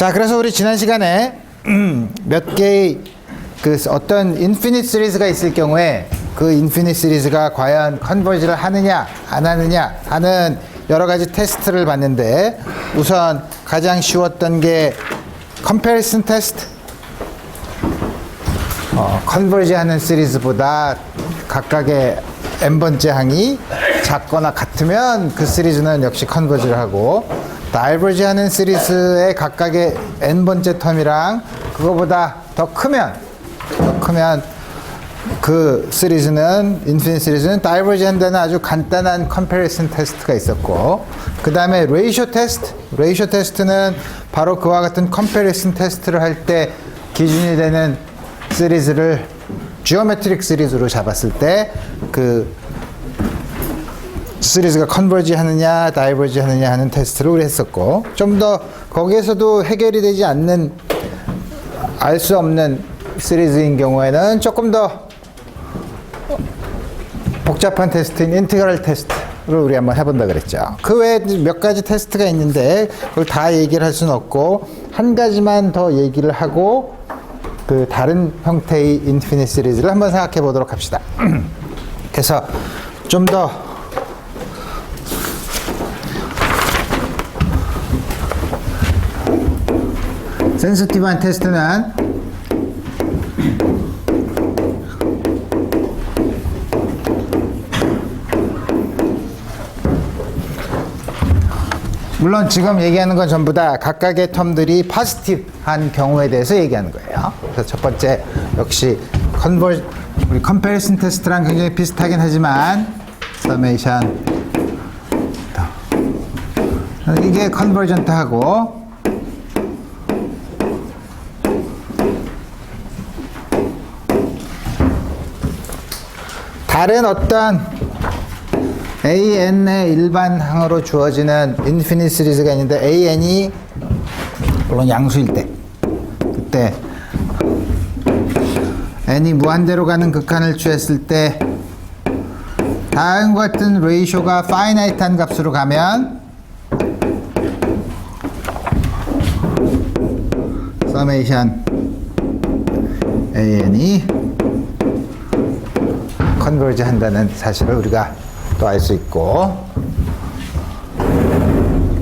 자, 그래서 우리 지난 시간에 몇 개의 그 어떤 인피니트 시리즈가 있을 경우에 그 인피니트 시리즈가 과연 컨버지를 하느냐 안 하느냐 하는 여러 가지 테스트를 봤는데, 우선 가장 쉬웠던 게 컴패리슨 테스트. 컨버지 하는 시리즈보다 각각의 n번째 항이 작거나 같으면 그 시리즈는 역시 컨버지를 하고, 다이버지 하는 시리즈의 각각의 n번째 텀이랑 그거보다 더 크면 그 시리즈는, 인피니트 시리즈는 다이버지 한다는 아주 간단한 컴패리슨 테스트가 있었고, 그 다음에 레이쇼 테스트. 레이쇼 테스트는 바로 그와 같은 컴패리슨 테스트를 할 때 기준이 되는 시리즈를 지오메트릭 시리즈로 잡았을 때 그 시리즈가 컨버지 하느냐 다이버지 하느냐 하는 테스트를 우리 했었고, 좀 더 거기에서도 해결이 되지 않는, 알 수 없는 시리즈인 경우에는 조금 더 복잡한 테스트인 인티그럴 테스트를 우리 한번 해본다 그랬죠. 그 외에 몇 가지 테스트가 있는데 그걸 다 얘기를 할 수는 없고, 한 가지만 더 얘기를 하고 그 다른 형태의 인피니트 시리즈를 한번 생각해 보도록 합시다. 그래서 좀 더 센시티브한 테스트는 물론 지금 얘기하는 건 전부 다 각각의 텀들이 포지티브한 경우에 대해서 얘기하는 거예요. 그래서 첫 번째 역시 우리 컴패리슨 테스트랑 굉장히 비슷하긴 하지만 서메이션, 이게 컨버전트하고, 다른 어떤 AN의 일반 항으로 주어지는 인피니트 시리즈가 있는데, AN이 물론 양수일 때, 그때 n이 무한대로 가는 극한을 취했을 때 다음과 같은 레이쇼가 파이나이트한 값으로 가면 서메이션 AN이 컨버지 한다는 사실을 우리가 또 알 수 있고,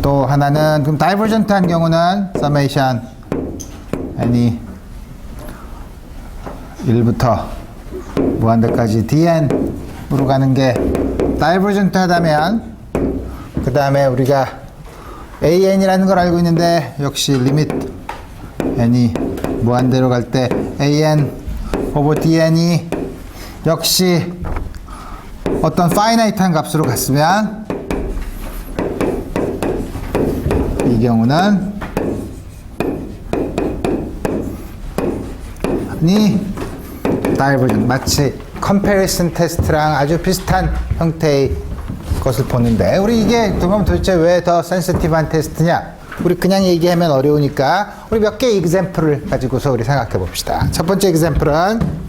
또 하나는 그럼 다이버전트한 경우는 서메이션 n이 1부터 무한대까지 dn으로 가는 게 다이버전트 하다면, 그 다음에 우리가 an이라는 걸 알고 있는데 역시 리미트 n이 무한대로 갈 때 an 오버 dn이 역시 어떤 파이나이트한 값으로 갔으면, 이 경우는 다이버전, 마치 컴패리슨 테스트랑 아주 비슷한 형태의 것을 보는데, 우리 이게 그럼 도대체 왜 더 센시티브한 테스트냐? 우리 그냥 얘기하면 어려우니까 우리 몇 개의 example을 가지고서 우리 생각해 봅시다. 첫 번째 example은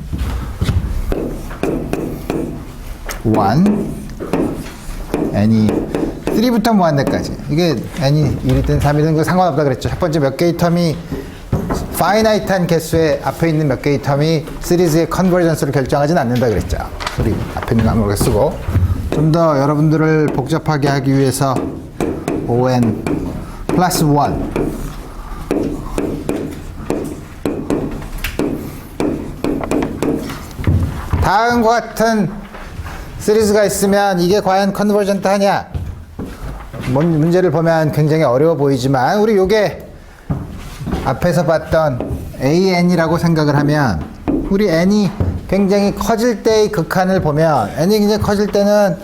1, n이 3부터 무한대까지, 이게 n이 1이든 3이든 그 상관없다 그랬죠. 첫 번째 몇 개의 텀이 파이나이트한 개수의 앞에 있는 몇 개의 텀이 시리즈의 컨버전스를 결정하진 않는다 그랬죠. 우리 앞에 있는 거 아무렇게 쓰고, 좀 더 여러분들을 복잡하게 하기 위해서 on 플러스 1, 다음과 같은 시리즈가 있으면 이게 과연 컨버전트 하냐? 문제를 보면 굉장히 어려워 보이지만, 우리 요게 앞에서 봤던 AN이라고 생각을 하면, 우리 N이 굉장히 커질 때의 극한을 보면, N이 굉장히 커질 때는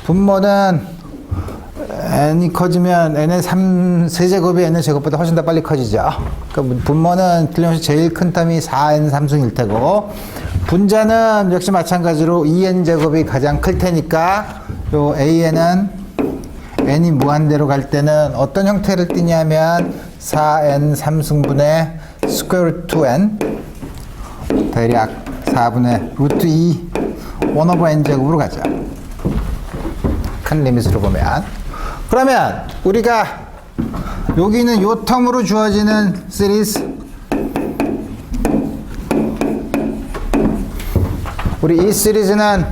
분모는 N이 커지면 N의 3세제곱이 N의 제곱보다 훨씬 더 빨리 커지죠. 그러니까 분모는 틀림없이 제일 큰 텀이 4N 삼승일 테고, 분자는 역시 마찬가지로 2N 제곱이 가장 클 테니까, 요 AN은 N이 무한대로 갈 때는 어떤 형태를 띠냐면 4N 3승분의 스퀘어 루트 2N, 대략 4분의 루트 2 1 오버 N 제곱으로 가죠. 큰 리밋으로 보면. 그러면 우리가 여기는 요 텀으로 주어지는 시리즈, 우리 이 시리즈는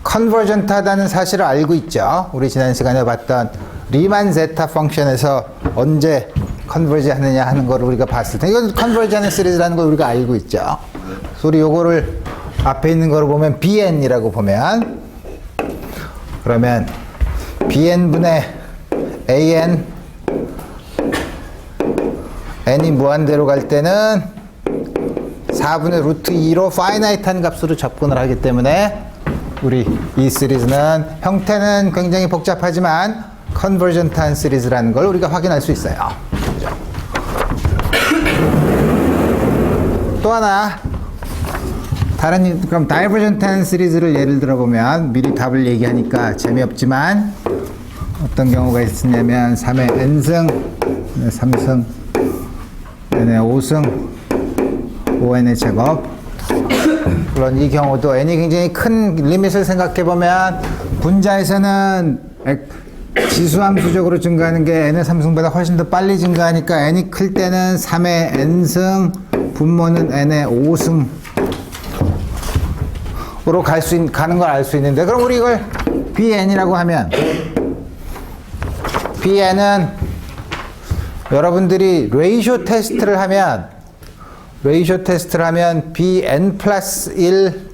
컨버전트하다는 사실을 알고 있죠. 우리 지난 시간에 봤던 리만 제타 펑션에서 언제 컨버지 하느냐 하는 걸 우리가 봤을 때 이건 컨버지 하는 시리즈라는 걸 우리가 알고 있죠. 그래서 우리 요거를 앞에 있는 거를 보면 bn이라고 보면, 그러면 bn분의 an, n이 무한대로 갈 때는 4분의 루트 2로 파이나이트한 값으로 접근을 하기 때문에 우리 이 시리즈는 형태는 굉장히 복잡하지만 컨버전트한 시리즈라는 걸 우리가 확인할 수 있어요. 또 하나 다른, 그럼 다이버전트한 시리즈를 예를 들어 보면, 미리 답을 얘기하니까 재미없지만 어떤 경우가 있었냐면 3의 n승, 3승, n의 5승, 5n의 제곱. 물론 이 경우도 n이 굉장히 큰 리밋을 생각해 보면 분자에서는 지수함수적으로 증가하는 게 n의 3승보다 훨씬 더 빨리 증가하니까 n이 클 때는 3의 n승, 분모는 n의 5승으로 가는 걸 알 수 있는데, 그럼 우리 이걸 bn이라고 하면, bn은 여러분들이 레이쇼 테스트를 하면 bn 플러스 1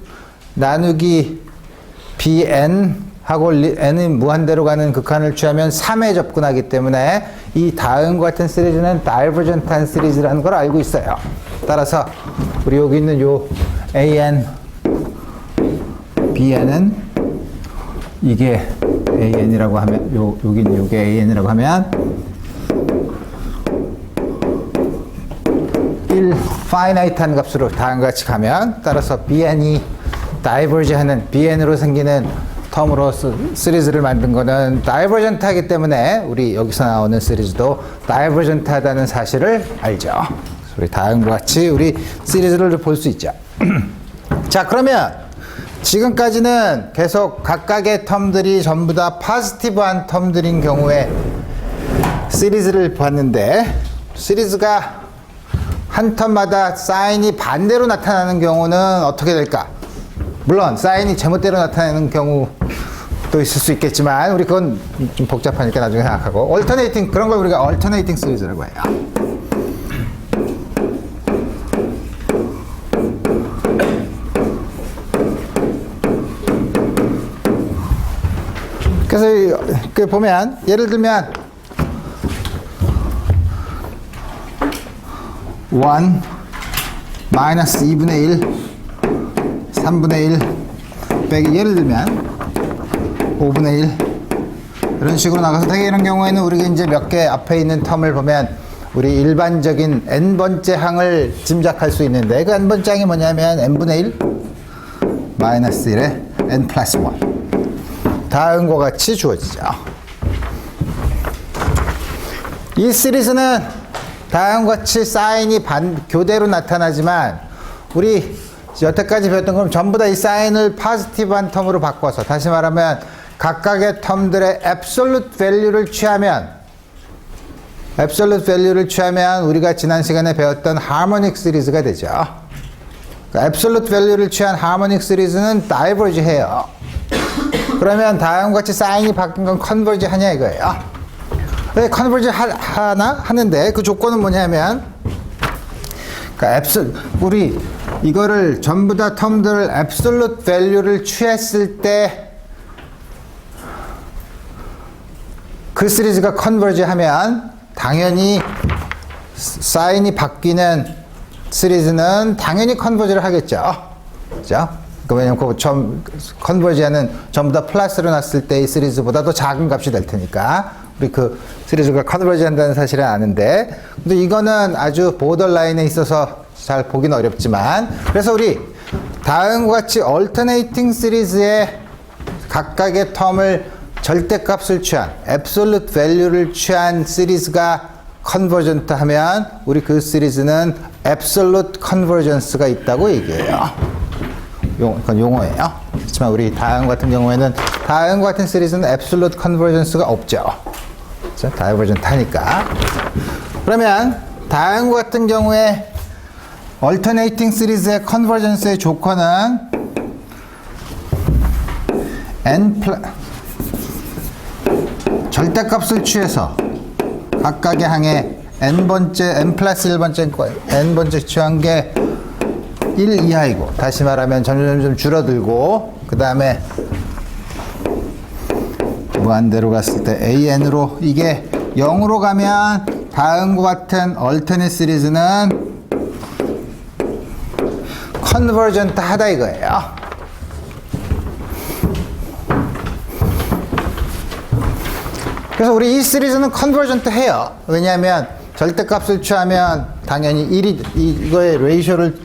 나누기 bn 하고 n이 무한대로 가는 극한을 취하면 3에 접근하기 때문에 이 다음과 같은 시리즈는 다이버전트한 시리즈라는 걸 알고 있어요. 따라서 우리 여기 있는 요 an, bn은 이게 an이라고 하면, 여기 있는 요게 an이라고 하면 1 파이나이트한 값으로 다음과 같이 가면, 따라서 bn이 다이버지하는, bn으로 생기는 텀으로 시리즈를 만든 거는 다이버전트하기 때문에 우리 여기서 나오는 시리즈도 다이버전트하다는 사실을 알죠. 우리 다음과 같이 우리 시리즈를 볼 수 있죠. 자, 그러면 지금까지는 계속 각각의 텀들이 전부 다 포지티브한 텀들인 경우에 시리즈를 봤는데, 시리즈가 한 텀마다 사인이 반대로 나타나는 경우는 어떻게 될까? 물론 사인이 제멋대로 나타나는 경우도 있을 수 있겠지만 우리 그건 좀 복잡하니까 나중에 생각하고, 얼터네이팅, 그런 걸 우리가 얼터네이팅 시리즈라고 해요. 그래서 그 보면 예를 들면 1 마이너스 2분의 1 3분의 1 빼기, 예를 들면 5분의 1 이런 식으로 나가서, 되게 이런 경우에는 우리가 이제 몇 개 앞에 있는 텀을 보면 우리 일반적인 n번째 항을 짐작할 수 있는데, 그 n번째 항이 뭐냐면 n분의 1 마이너스 1에 n 플러스 1 다음과 같이 주어지죠. 이 시리즈는 다음과 같이 사인이 교대로 나타나지만, 우리 여태까지 배웠던 건 전부 다 이 사인을 포지티브한 텀으로 바꿔서, 다시 말하면 각각의 텀들의 absolute value를 취하면 우리가 지난 시간에 배웠던 하모닉 시리즈가 되죠. 그러니까 absolute value를 취한 하모닉 시리즈는 다이버지 해요. 그러면 다음과 같이 사인이 바뀐 건 컨버지 하냐 이거예요. 네, 컨버지 하는데 그 조건은 뭐냐면, 그러니까 우리 이거를 전부 다 텀들을 absolute value를 취했을 때 그 시리즈가 컨버지 하면 당연히 사인이 바뀌는 시리즈는 당연히 컨버지를 하겠죠. 그죠? 왜냐면 컨버지하는 전부 다 플러스로 놨을 때 이 시리즈보다 더 작은 값이 될 테니까 우리 그 시리즈가 컨버지 한다는 사실은 아는데, 근데 이거는 아주 보더라인에 있어서 잘 보기는 어렵지만, 그래서 우리 다음과 같이 얼터네이팅 시리즈의 각각의 텀을 절대값을 취한 absolute value를 취한 시리즈가 컨버전트 하면 우리 그 시리즈는 absolute convergence가 있다고 얘기해요. 그건 용어예요. 그렇지만 우리 다음 같은 경우에는 다음과 같은 시리즈는 absolute convergence가 없죠. 다이버전트 하니까. 그러면 다음과 같은 경우에 얼터네이팅 시리즈의 컨버전스의 조건은 절대값을 취해서 각각의 항에 n번째, n 플러스 1번째, n번째 취한 게 1 이하이고, 다시 말하면 점점 줄어들고, 그 다음에 무한대로 갔을 때 an으로 이게 0으로 가면 다음과 같은 얼터네이트 시리즈는 컨버전트 하다 이거예요. 그래서 우리 이 시리즈는 컨버전트 해요. 왜냐하면 절대값을 취하면 당연히 1이 이거의 레이쇼를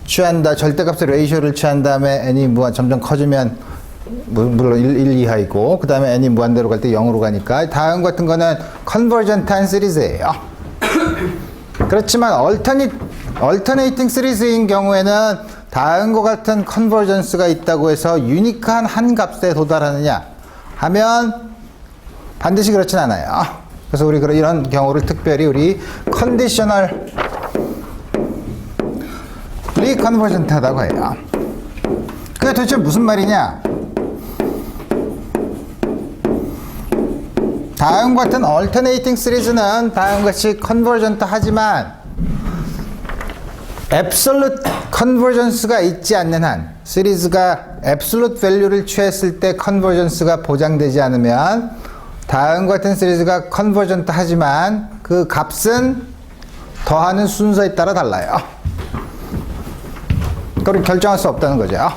취한다. 절대값의 레이쇼를 취한 다음에 n이 점점 커지면 물론 1 이하이고, 그 다음에 n이 무한대로 갈 때 0으로 가니까 다음 같은 거는 컨버전트한 시리즈예요. 그렇지만 얼터네이팅 시리즈인 경우에는 다음과 같은 컨버전스가 있다고 해서 유니크한 한 값에 도달하느냐 하면 반드시 그렇진 않아요. 그래서 우리 이런 경우를 특별히 우리 컨디셔널 리컨버전트 하다고 해요. 그게 도대체 무슨 말이냐? 다음과 같은 얼터네이팅 시리즈는 다음같이 컨버전트 하지만 앱솔루트 컨버전스가 있지 않는 한, 시리즈가 앱솔루트 밸류를 취했을 때 컨버전스가 보장되지 않으면 다음과 같은 시리즈가 컨버전트 하지만 그 값은 더하는 순서에 따라 달라요. 그걸 결정할 수 없다는 거죠.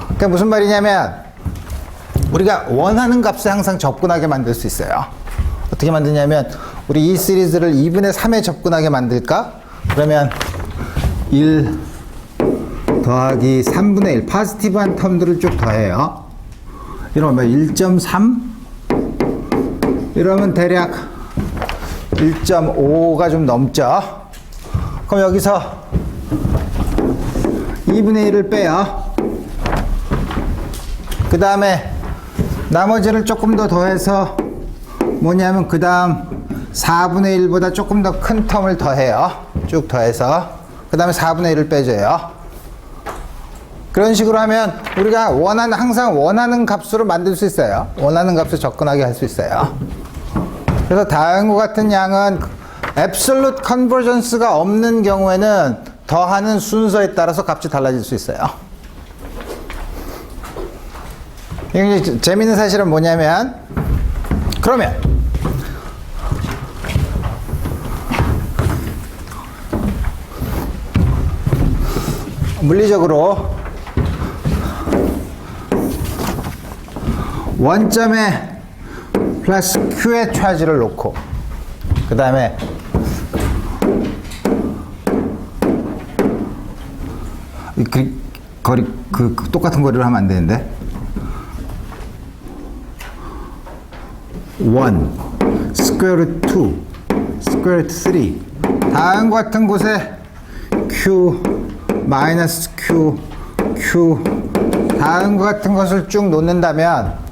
그게 무슨 말이냐면 우리가 원하는 값에 항상 접근하게 만들 수 있어요. 어떻게 만드냐면 우리 이 시리즈를 2분의 3에 접근하게 만들까? 그러면 1 더하기 3분의 1 포지티브한 텀들을 쭉 더해요. 이러면 1.3 이러면 대략 1.5가 좀 넘죠. 그럼 여기서 2분의 1을 빼요. 그 다음에 나머지를 조금 더 더해서 뭐냐면 그 다음 4분의 1보다 조금 더 큰 텀을 더해요. 쭉 더해서 그 다음에 4분의 1을 빼줘요. 그런 식으로 하면 우리가 항상 원하는 값으로 만들 수 있어요. 원하는 값에 접근하게 할 수 있어요. 그래서 다음과 같은 양은 앱솔루트 컨버전스가 없는 경우에는 더하는 순서에 따라서 값이 달라질 수 있어요. 이게 재미있는 사실은 뭐냐면, 그러면 물리적으로 원점에 플러스 Q의 차지를 놓고 그 다음에 똑같은 거리를 하면 안 되는데 1 스퀘어 루트 2 스퀘어 루트 3 다음과 같은 곳에 Q 마이너스 Q 다음과 같은 것을 쭉 놓는다면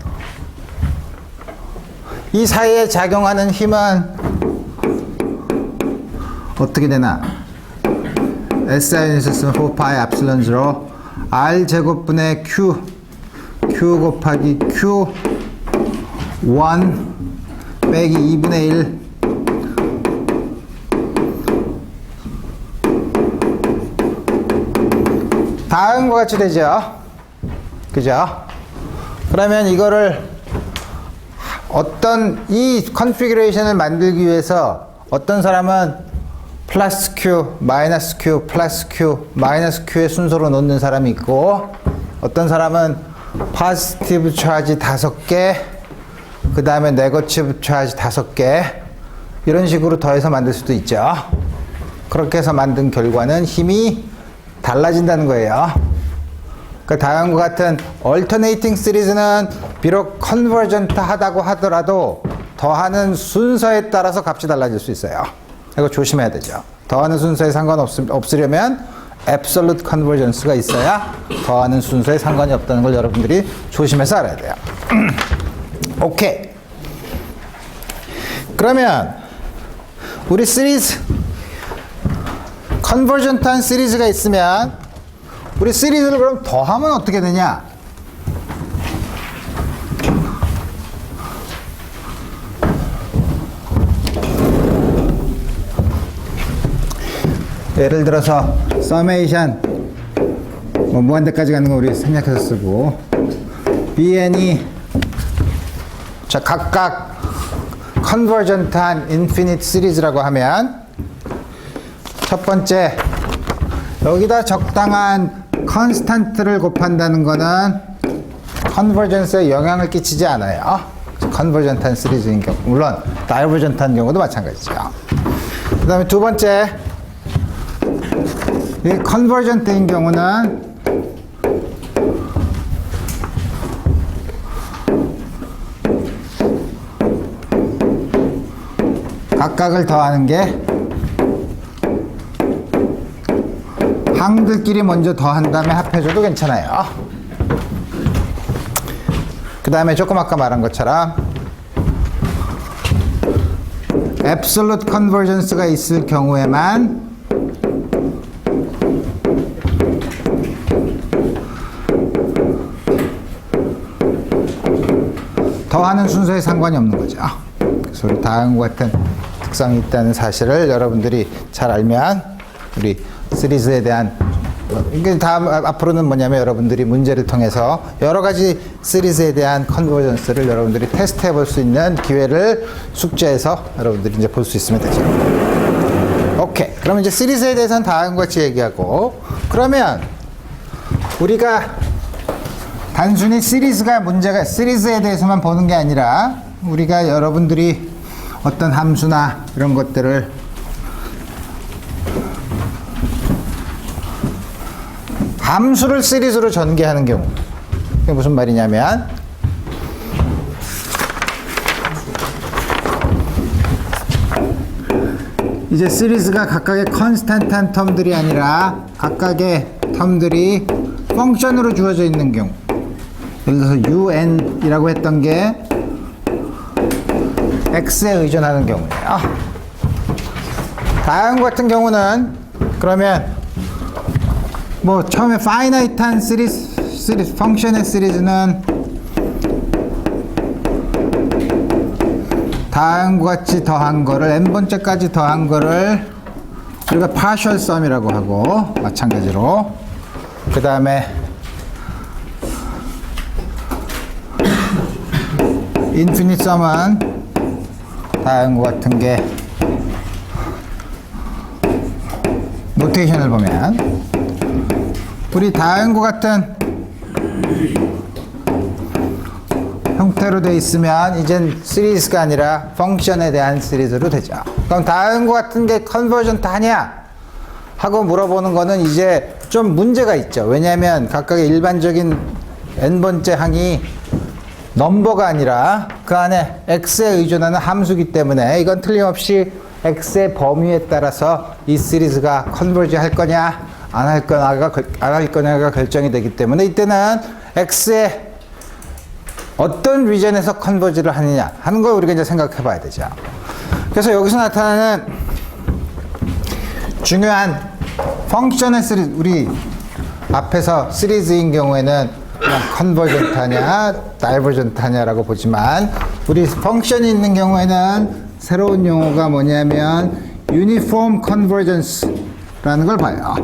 이 사이에 작용하는 힘은 어떻게 되나? SI는 있었으면 4파이 엡실론 0 R 제곱분의 Q 곱하기 Q 1 빼기 2분의 1 다음과 같이 되죠. 그죠? 그러면 이거를 이 컨피그레이션을 만들기 위해서 어떤 사람은 플러스 Q, 마이너스 Q, 플러스 Q, 마이너스 Q의 순서로 놓는 사람이 있고 어떤 사람은 포지티브 차지 5개 그 다음에 네거티브 차지 5개 이런 식으로 더해서 만들 수도 있죠. 그렇게 해서 만든 결과는 힘이 달라진다는 거예요. 그 다음과 같은 얼터네이팅 시리즈는 비록 컨버전트 하다고 하더라도 더하는 순서에 따라서 값이 달라질 수 있어요. 이거 조심해야 되죠. 더하는 순서에 상관없으려면 앱솔루트 컨버전스가 있어야 더하는 순서에 상관이 없다는 걸 여러분들이 조심해서 알아야 돼요. 오케이. 그러면 우리 시리즈 컨버전트한 시리즈가 있으면 우리 시리즈를 그럼 더하면 어떻게 되냐? 예를 들어서 서메이션 뭐 무한대까지 가는 거 우리 생략해서 쓰고 bn이 자 각각 컨버전트한 인피니트 시리즈라고 하면 첫 번째 여기다 적당한 컨스탄트를 곱한다는 거는 컨버전스에 영향을 끼치지 않아요. 컨버전트한 시리즈인 경우 물론 다이버전트한 경우도 마찬가지죠. 그 다음에 두 번째 이 컨버전트인 경우는 각각을 더하는 게 항들끼리 먼저 더한 다음에 합해줘도 괜찮아요. 그 다음에 조금 아까 말한 것처럼 absolute convergence가 있을 경우에만 더하는 순서에 상관이 없는 거죠. 그래서 우리 다음과 같은 특성이 있다는 사실을 여러분들이 잘 알면 우리 시리즈에 대한 이게 다음 앞으로는 뭐냐면 여러분들이 문제를 통해서 여러 가지 시리즈에 대한 컨버전스를 여러분들이 테스트해 볼 수 있는 기회를 숙제에서 여러분들이 이제 볼 수 있으면 되죠. 오케이. 그러면 이제 시리즈에 대해서는 다음과 같이 얘기하고 그러면 우리가 단순히 시리즈에 대해서만 보는 게 아니라 우리가 여러분들이 어떤 함수나 이런 것들을 함수를 시리즈로 전개하는 경우 그게 무슨 말이냐면 이제 시리즈가 각각의 컨스탄트한 텀들이 아니라 각각의 텀들이 펑션으로 주어져 있는 경우 예를 들어서 un이라고 했던 게 x에 의존하는 경우예요. 다음과 같은 경우는 그러면 뭐 처음에 finite한 시리즈 펑션의 시리즈는 다음과 같이 더한 거를 n번째까지 더한 거를 우리가 partial sum이라고 하고 마찬가지로 그 다음에 infinite sum은 다음과 같은 게 노테이션을 보면 우리 다음과 같은 형태로 되어 있으면 이젠 시리즈가 아니라 펑션에 대한 시리즈로 되죠. 그럼 다음과 같은 게 컨버전트 하냐 하고 물어보는 거는 이제 좀 문제가 있죠. 왜냐하면 각각의 일반적인 n번째 항이 넘버가 아니라 그 안에 x에 의존하는 함수기 때문에 이건 틀림없이 x의 범위에 따라서 이 시리즈가 컨버지 할 거냐 안 할 거냐가 결정이 되기 때문에 이때는 x의 어떤 리전에서 컨버지를 하느냐 하는 걸 우리가 이제 생각해 봐야 되죠. 그래서 여기서 나타나는 중요한 펑션의 시리즈 우리 앞에서 시리즈인 경우에는 컨버전트하냐 다이버전트하냐라고 보지만 우리 펑션이 있는 경우에는 새로운 용어가 뭐냐면 유니폼 컨버전스라는 걸 봐요.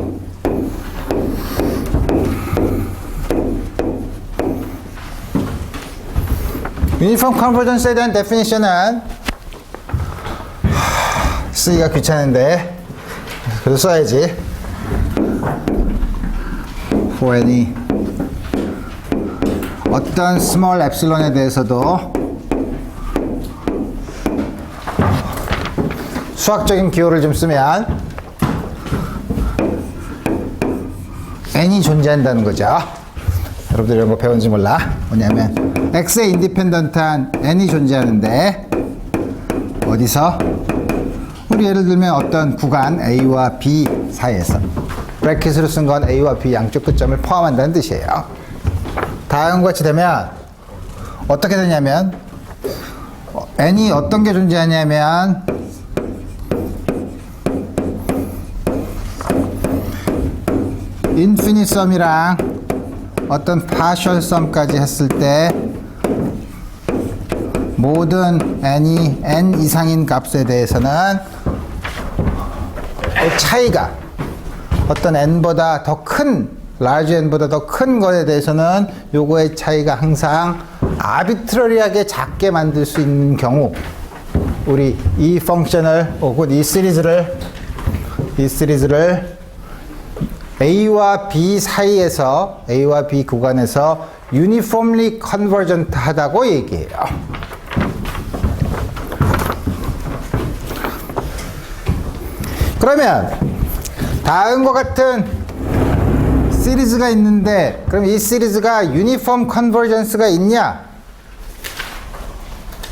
유니폼 컨버전스에 대한 데피니션은 쓰기가 귀찮은데 그래도 써야지. for any 어떤 스몰 엡실론에 대해서도 수학적인 기호를 좀 쓰면 n이 존재한다는 거죠. 여러분들 이런 거 배운지 몰라. 뭐냐면 x에 인디펜던트한 n이 존재하는데 어디서? 우리 예를 들면 어떤 구간 a와 b 사이에서 브래킷으로 쓴 건 a와 b 양쪽 끝점을 포함한다는 뜻이에요. 다음과 같이 되면 어떻게 되냐면 n이 어떤 게 존재하냐면 인피니트 썸이랑 어떤 파셜 썸까지 했을 때 모든 n이 n 이상인 값에 대해서는 그 차이가 어떤 n보다 더 큰, large n보다 더 큰 거에 대해서는 요거의 차이가 항상 아비트러리하게 작게 만들 수 있는 경우 우리 이 펑션을 혹은 이 시리즈를 A와 B 사이에서 A와 B 구간에서 uniformly convergent 하다고 얘기해요. 그러면 다음과 같은 시리즈가 있는데 그럼 이 시리즈가 유니폼 컨버전스가 있냐?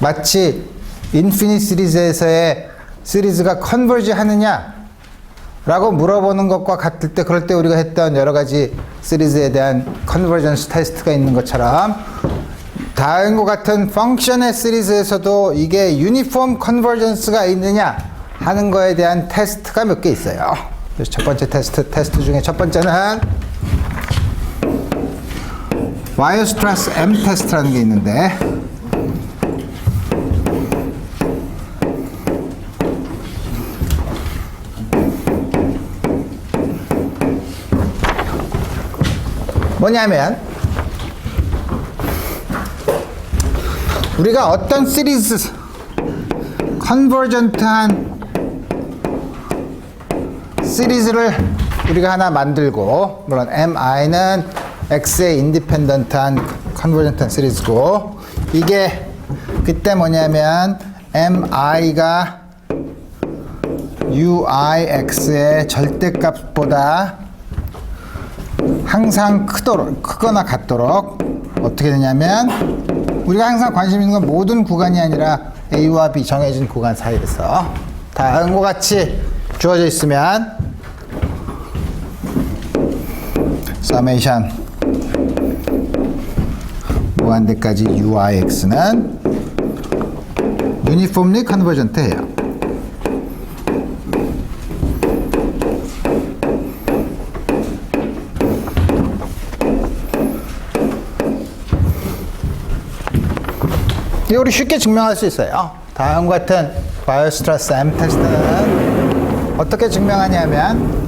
마치 인피니트 시리즈에서의 시리즈가 컨버지 하느냐? 라고 물어보는 것과 같을 때 그럴 때 우리가 했던 여러 가지 시리즈에 대한 컨버전스 테스트가 있는 것처럼 다음과 같은 펑션의 시리즈에서도 이게 유니폼 컨버전스가 있느냐 하는 거에 대한 테스트가 몇 개 있어요. 그래서 첫 번째 테스트 중에 첫 번째는 와이어스트라스 M 테스트라는 게 있는데 뭐냐면 우리가 어떤 시리즈 컨버전트한 시리즈를 우리가 하나 만들고 물론 MI는 X의 인디펜던트한 컨버전트한 시리즈고 이게 그때 뭐냐면 MI가 UIX의 절대값보다 항상 크거나 같도록 어떻게 되냐면 우리가 항상 관심 있는 건 모든 구간이 아니라 A와 B 정해진 구간 사이에서 다음과 같이 주어져 있으면 서메이션 무한대까지 UIX는 유니폼리 컨버전트예요. 이거 우리 쉽게 증명할 수 있어요. 다음과 같은 바이오스트라스 M 테스트는 어떻게 증명하냐면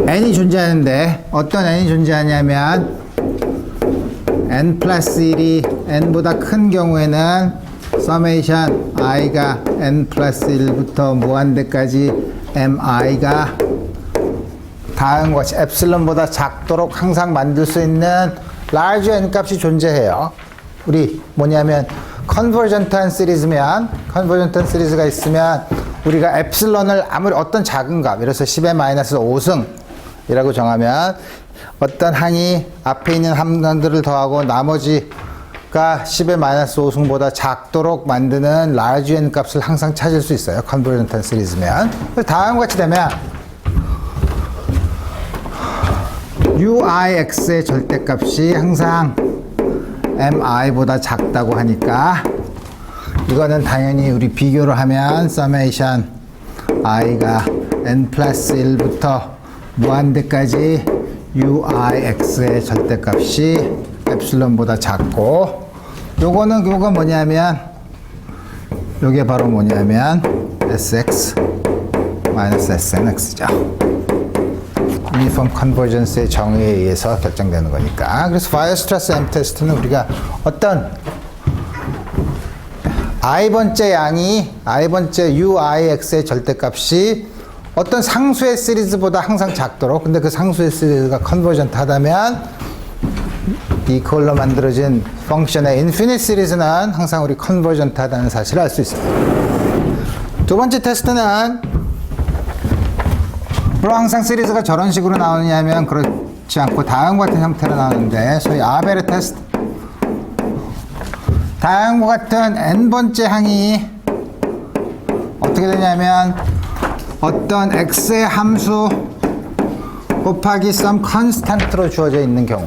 n이 존재하는데 어떤 n이 존재하냐면 n 플러스 1이 n보다 큰 경우에는 서메이션 i가 n 플러스 1부터 무한대까지 mi가 다음과 같이 엡실론보다 작도록 항상 만들 수 있는 large n 값이 존재해요. 우리 뭐냐면 컨버전트한 시리즈면 컨버전트한 시리즈가 있으면 우리가 엡실론을 아무리 어떤 작은 값 예를 들어서 10의 마이너스 5승 이라고 정하면 어떤 항이 앞에 있는 함수들을 더하고 나머지가 10의 마이너스 5승보다 작도록 만드는 large n 값을 항상 찾을 수 있어요. 컨버전트한 시리즈면. 다음과 같이 되면 UIX의 절대값이 항상 MI보다 작다고 하니까 이거는 당연히 우리 비교를 하면 summation i가 n 플러스 1부터 무한대까지 UIX의 절대값이 엡실론보다 작고 요거 뭐냐면 요게 바로 뭐냐면 SX 마이너스 SNX죠. 유니폼 컨버전스의 정의에 의해서 결정되는 거니까. 그래서 바이오스트라스 M 테스트는 우리가 어떤 i번째 양이 i번째 UIX의 절대값이 어떤 상수의 시리즈보다 항상 작도록 근데 그 상수의 시리즈가 컨버전트 하다면 이 그걸로 만들어진 펑션의 인피니트 시리즈는 항상 우리 컨버전트 하다는 사실을 알 수 있습니다. 두 번째 테스트는 물론 항상 시리즈가 저런 식으로 나오느냐면 그렇지 않고 다음과 같은 형태로 나오는데 소위 아베르 테스트 다음과 같은 n번째 항이 어떻게 되냐면 어떤 x의 함수 곱하기 some constant로 주어져 있는 경우,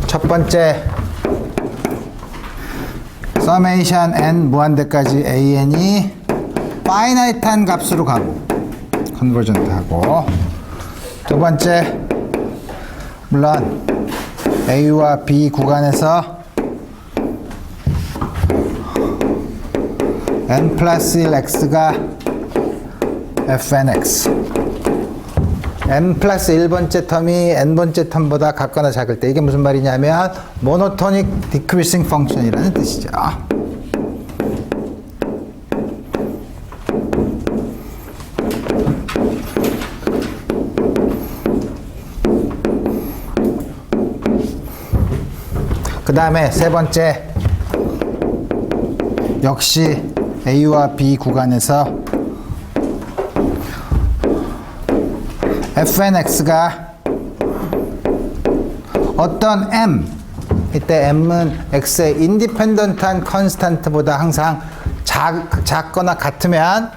첫 번째 summation n 무한대까지 an이 finite한 값으로 가고 컨버전트 하고, 두 번째 물론 a와 b 구간에서 n 플러스 1 x가 fnx, n 플러스 1번째 텀이 n번째 텀보다 같거나 작을 때, 이게 무슨 말이냐면 모노토닉 디크리싱 펑션이라는 뜻이죠. 그 다음에 세 번째, 역시 A와 B 구간에서 fnx가 어떤 m, 이때 m은 x의 인디펜던트한 컨스탄트보다 항상 작거나 같으면,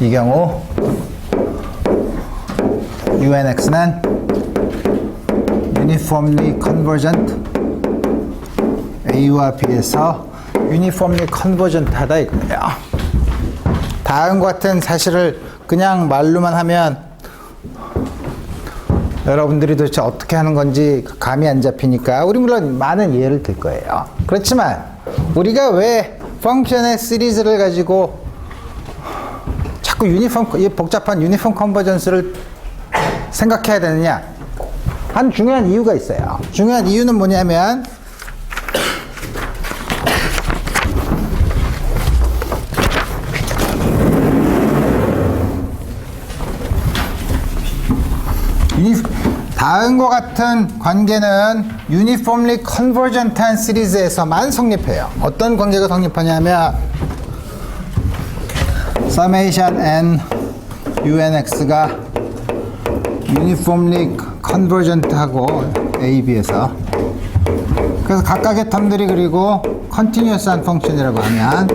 이 경우 unx는 uniformly convergent, A와 B에서 uniformly convergent 하다 이거예요. 다음과 같은 사실을 그냥 말로만 하면 여러분들이 도대체 어떻게 하는 건지 감이 안 잡히니까 우리 물론 많은 예를 들 거예요. 그렇지만 우리가 왜 펑션의 시리즈를 가지고 자꾸 이 복잡한 유니폼 컨버전스를 생각해야 되느냐? 한 중요한 이유가 있어요. 중요한 이유는 뭐냐면 다음과 같은 관계는 유니폼리 컨버전트한 시리즈에서만 성립해요. 어떤 관계가 성립하냐면 summation n unx가 uniformly convergent하고 A, B에서, 그래서 각각의 텀들이 그리고 continuous한 펑션이라고 하면,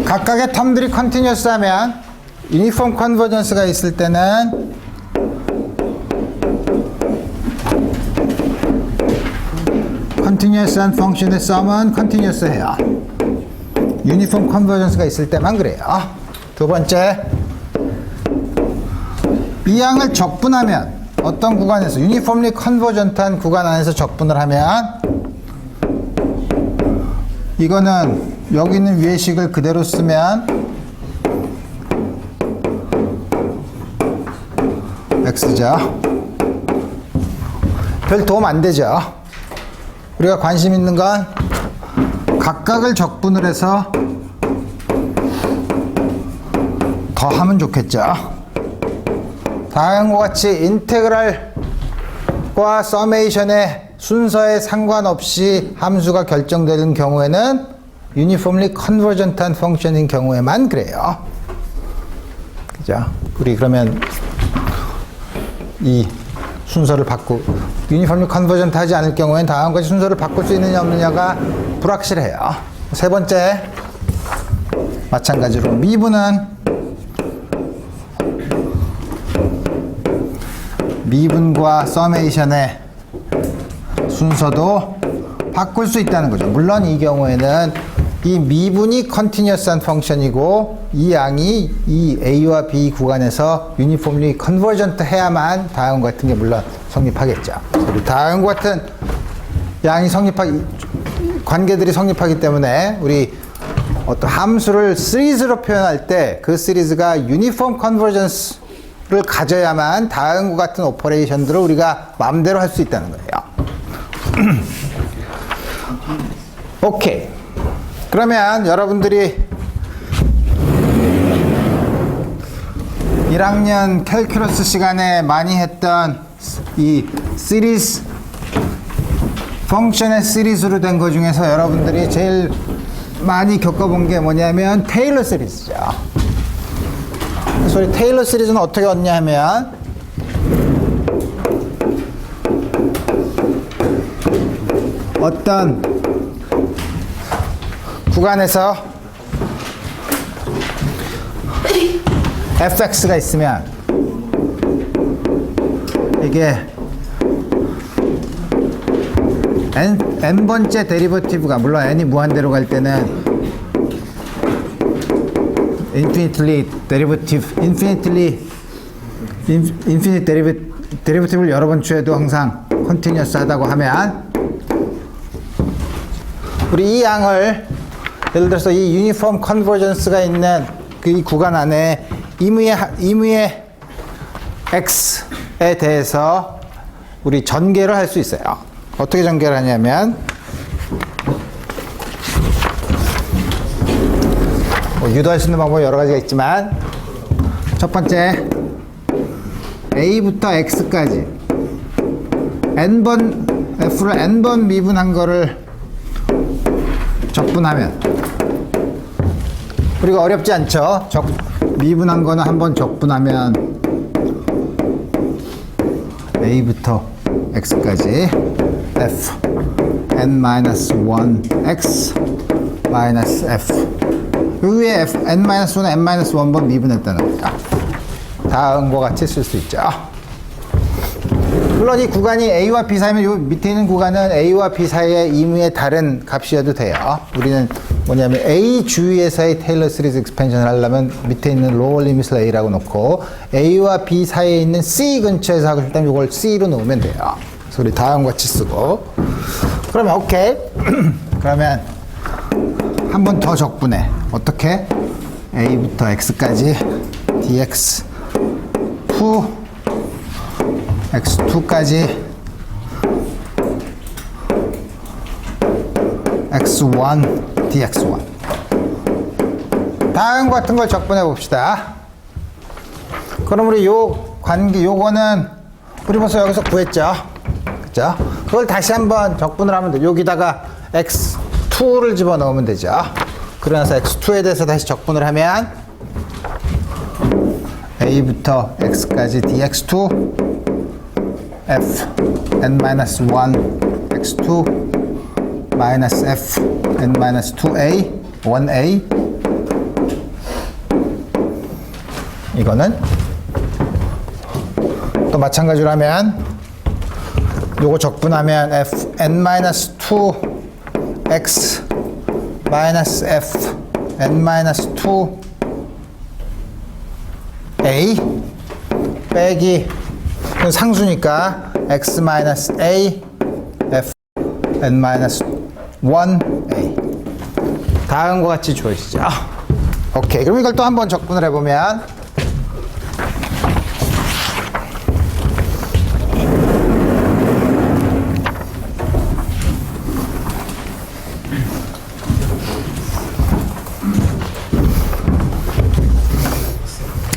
각각의 텀들이 continuous 하면 유니폼 컨버전스가 있을 때는 continuous한 펑션의 sum은 continuous 해요. 유니폼 컨버전스가 있을 때만 그래요. 두 번째, 이 양을 적분하면, 어떤 구간에서 유니폼리 컨버전트한 구간 안에서 적분을 하면, 이거는 여기 있는 위의 식을 그대로 쓰면 x죠. 별 도움 안 되죠. 우리가 관심 있는 건 각각을 적분을 해서 더하면 좋겠죠. 다음과 같이 인테그랄과 서메이션의 순서에 상관없이 함수가 결정되는 경우에는 유니폼리 컨버전트한 펑션인 경우에만 그래요. 그죠? 우리 그러면 이 순서를 유니폼리 컨버전트 하지 않을 경우에는 다음과 같이 순서를 바꿀 수 있느냐 없느냐가 불확실해요. 세 번째, 마찬가지로 미분과 서메이션의 순서도 바꿀 수 있다는 거죠. 물론 이 경우에는 이 미분이 컨티뉴어스한 펑션이고 이 양이 이 A와 B 구간에서 유니폼리 컨버전트 해야만 다음과 같은 게 물론 성립하겠죠. 다음과 같은 양이 관계들이 성립하기 때문에 우리 어떤 함수를 시리즈로 표현할 때 그 시리즈가 유니폼 컨버전스를 가져야만 다음과 같은 오퍼레이션들을 우리가 마음대로 할 수 있다는 거예요. 오케이. 그러면 여러분들이 1학년 캘큘러스 시간에 많이 했던 이 시리즈, 펑션의 시리즈로 된 것 중에서 여러분들이 제일 많이 겪어본 게 뭐냐면 테일러 시리즈죠. 그래서 우리 테일러 시리즈는 어떻게 얻냐 하면 어떤 구간에서 fx가 있으면 이게 n번째 데리버티브가, 물론 n이 무한대로 갈 때는 infinite 데리버티브를 여러 번 취해도 항상 컨티뉴어스 하다고 하면, 우리 이 양을 예를 들어서 이 유니폼 컨버전스가 있는 그 이 구간 안에 임의의 x에 대해서 우리 전개를 할 수 있어요. 어떻게 전개를 하냐면, 유도할 수 있는 방법이 여러 가지가 있지만, 첫 번째 a부터 x까지 n번 f를 n번 미분한 거를 적분하면, 우리가 어렵지 않죠? 미분한 거는 한번 적분하면 a부터 x까지 f n-1x 마이너스 f, 그 위에 n-1은 n-1번 미분했다는 겁니다. 다음과 같이 쓸 수 있죠. 물론 이 구간이 a와 b 사이면 요 밑에 있는 구간은 a와 b 사이의 임의의 다른 값이어도 돼요. 우리는 뭐냐면 a 주위에서의 테일러 시리즈 익스펜션을 하려면 밑에 있는 로어 리밋을 a라고 놓고 a와 b 사이에 있는 c 근처에서 하고 싶다면 이걸 c로 놓으면 돼요. 그래서 우리 다음과 같이 쓰고, 그러면 오케이. 그러면 한 번 더 적분해. 어떻게? a부터 x까지 dx 2 x2까지 x1 dx1. 다음 같은 걸 적분해 봅시다. 그럼 우리 요 관계, 요거는 우리 벌써 여기서 구했죠? 그죠? 그걸 다시 한번 적분을 하면 돼. 여기다가 x2를 집어넣으면 되죠. 그러면서 x2에 대해서 다시 적분을 하면 a부터 x까지 dx2 f n-1 x2 마이너스 f n-2a 1a, 이거는 또 마찬가지로 하면 요거 적분하면 f n-2 x 마이너스 f n-2 a 빼기, 상수니까 x 마이너스 a f n 마이너스 1a. 다음과 같이 주어지죠. 오케이. 그럼 이걸 또 한번 적분을 해보면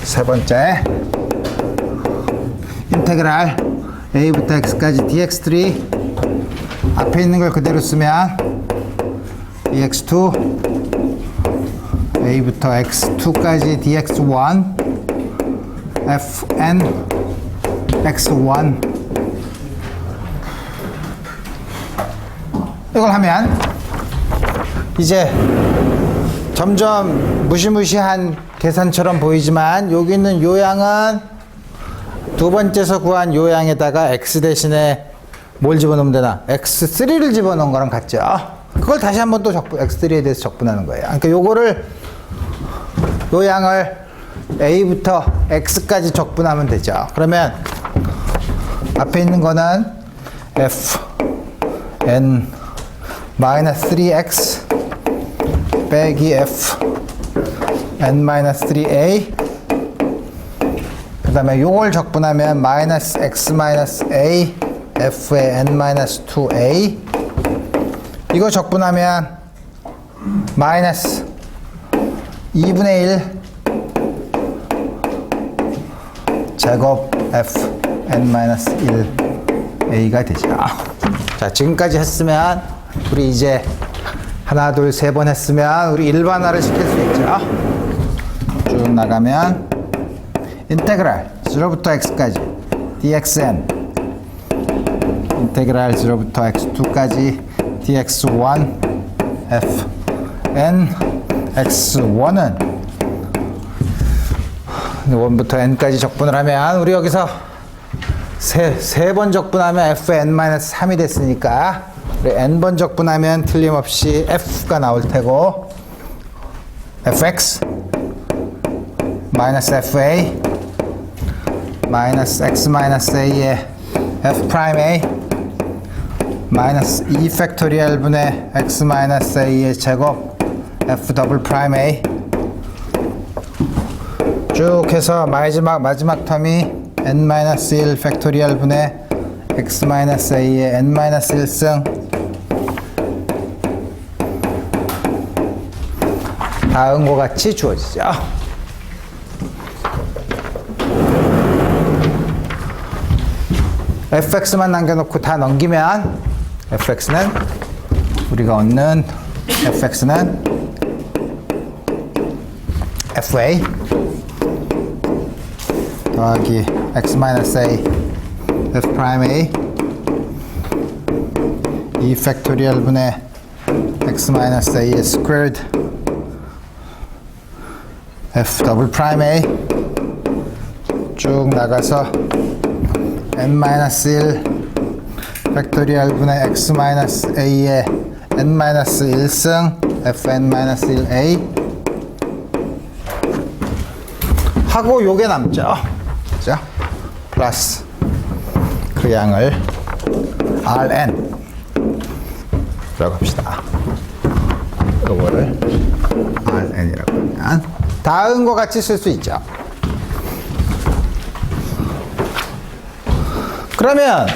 세 번째 인테그랄 a부터 x까지 dx3 앞에 있는 걸 그대로 쓰면 dx2 a부터 x2까지 dx1 fn x1, 이걸 하면 이제 점점 무시무시한 계산처럼 보이지만 여기 있는 요양은 두 번째서 구한 요양에다가 x 대신에 뭘 집어넣으면 되나? x3를 집어넣은 거랑 같죠? 그걸 다시 한번 또 x3에 대해서 적분하는 거예요. 그러니까 요거를, 요양을 a부터 x까지 적분하면 되죠. 그러면 앞에 있는 거는 f n 마이너스 3x 빼기 f n-3a, 그 다음에 요걸 적분하면 마이너스 x 마이너스 a f의 n-2a, 이거 적분하면 마이너스 2분의 1 제곱 f n-1a가 되죠. 자, 지금까지 했으면 우리 이제 하나, 둘, 세 번 했으면 우리 일반화를 시킬 수 있죠. 쭉 나가면 인테그랄 0부터 x까지 dxn 인테그랄 0부터 x2까지 dx1 fn x1은 1부터 n까지 적분을 하면 우리 여기서 세 번 적분하면 fn-3이 됐으니까 우리 n번 적분하면 틀림없이 f가 나올 테고 fx 마이너스 fa 마이너스 x 마이너스 a의 f 프라임 a 마이너스 2 팩토리얼 분의 x 마이너스 a의 제곱 f 더블 프라임 a 쭉 해서 마지막 텀이 n-1 팩토리얼 분의 x-a의 n-1승 다음과 같이 주어지죠. fx만 남겨놓고 다 넘기면 fx는 우리가 얻는 fx는 fa 더하기 x-a f 프라임 a 2 팩토리얼 분의 x-a의 스퀘어드 f 더블 프라임 a 쭉 나가서 n-1 팩토리얼 분의 x-a의 n-1승 fn-1a 하고 요게 남죠. 그죠? 플러스 그 양을 Rn 라고 합시다. 요거를 Rn이라고 하면 다음과 같이 쓸 수 있죠. 그러면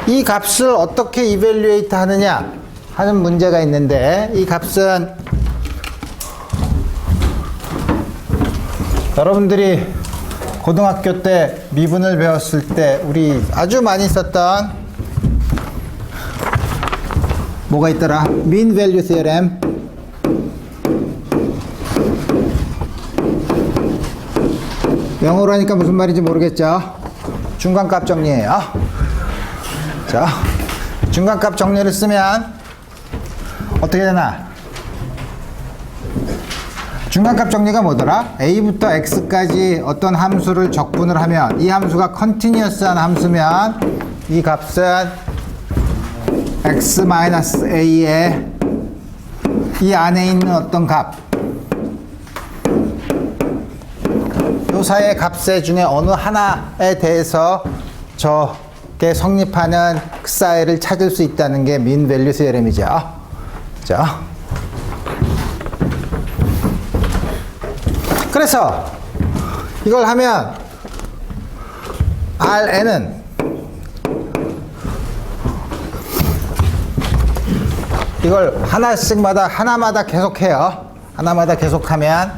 이 값을 어떻게 이밸류에이트 하느냐 하는 문제가 있는데 이 값은 여러분들이 고등학교 때 미분을 배웠을 때 우리 아주 많이 썼던 뭐가 있더라? mean value theorem. 영어로 하니까 무슨 말인지 모르겠죠? 중간값 정리예요. 자, 중간값 정리를 쓰면 어떻게 되나? 중간값 정리가 뭐더라? a부터 x까지 어떤 함수를 적분을 하면 이 함수가 컨티뉴어스한 함수면 이 값은 x-a의 이 안에 있는 어떤 값 요 사이의 값의 중에 어느 하나에 대해서 저게 성립하는 그 사이를 찾을 수 있다는 게 mean value theorem이죠. 자, 그래서 이걸 하면 Rn은 이걸 하나마다 계속해요. 하나마다 계속하면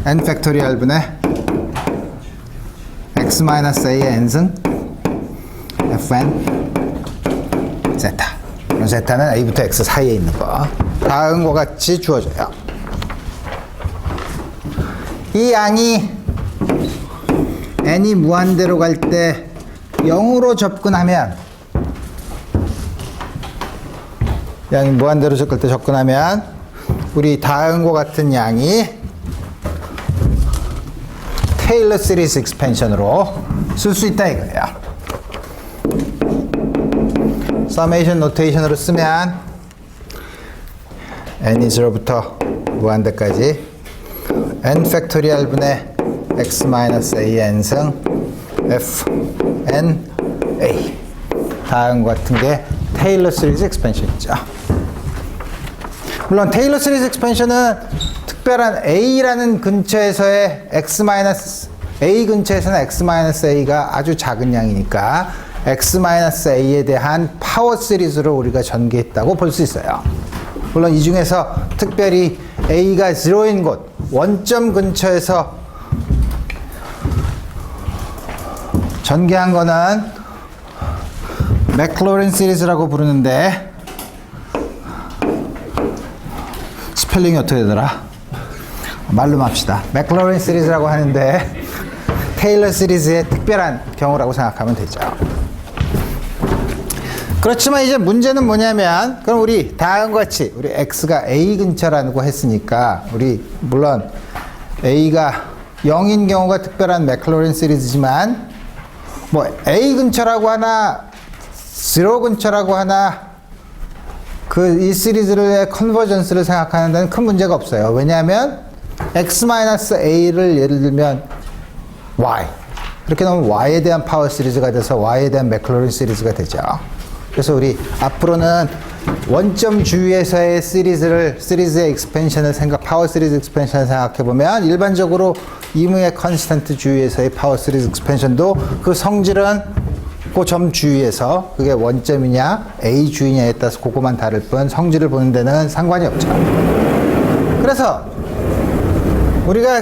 n 팩토리얼 분의 x-a의 n승 fn zeta. zeta는 a부터 x 사이에 있는 거. 다음과 같이 주어져요. 이 양이 n이 무한대로 갈 때 0으로 접근하면 양이 무한대로 접근하면 우리 다음과 같은 양이 테일러 시리즈 익스펜션으로 쓸 수 있다 이거예요. 서메이션 노테이션으로 쓰면 n이 0부터 무한대까지 n 팩토리얼 분의 x-a n승 f n a 다음과 같은 게 테일러 시리즈 익스펜션이죠. 물론 테일러 시리즈 익스펜션은 특별한 a라는 근처에서의 a 근처에서는 x-a가 아주 작은 양이니까 x-a에 대한 파워 시리즈로 우리가 전개했다고 볼 수 있어요. 물론 이 중에서 특별히 a가 0인 곳 원점 근처에서 전개한 거는 맥클로린 시리즈라고 부르는데 스펠링이 어떻게 되더라? 말로만 합시다. 맥클로린 시리즈라고 하는데 테일러 시리즈의 특별한 경우라고 생각하면 되죠. 그렇지만 이제 문제는 뭐냐면, 그럼 우리 다음과 같이 우리 x가 a 근처라고 했으니까 우리 물론 a가 0인 경우가 특별한 맥클로린 시리즈지만 뭐 a 근처라고 하나 0 근처라고 하나 그 이 시리즈의 컨버전스를 생각하는 데는 큰 문제가 없어요. 왜냐하면 x-a를 예를 들면 y 이렇게 넣으면 y에 대한 파워 시리즈가 돼서 y에 대한 맥클로린 시리즈가 되죠. 그래서 우리 앞으로는 원점 주위에서의 시리즈의 익스펜션을 파워 시리즈 익스펜션을 생각해보면 일반적으로 이무의 컨스턴트 주위에서의 파워 시리즈 익스펜션도 그 성질은 그 점 주위에서 그게 원점이냐 A 주위냐에 따라서 그거만 다를 뿐 성질을 보는 데는 상관이 없죠. 그래서 우리가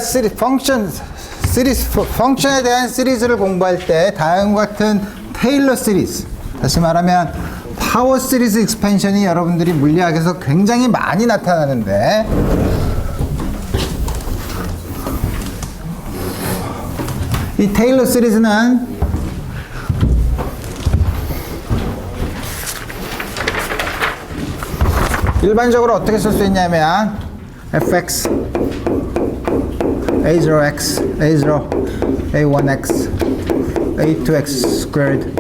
펑션에 대한 시리즈를 공부할 때 다음과 같은 테일러 시리즈, 다시 말하면 파워 시리즈 익스펜션이 여러분들이 물리학에서 굉장히 많이 나타나는데 이 테일러 시리즈는 일반적으로 어떻게 쓸 수 있냐면 fx a0x a0 a1x a2x squared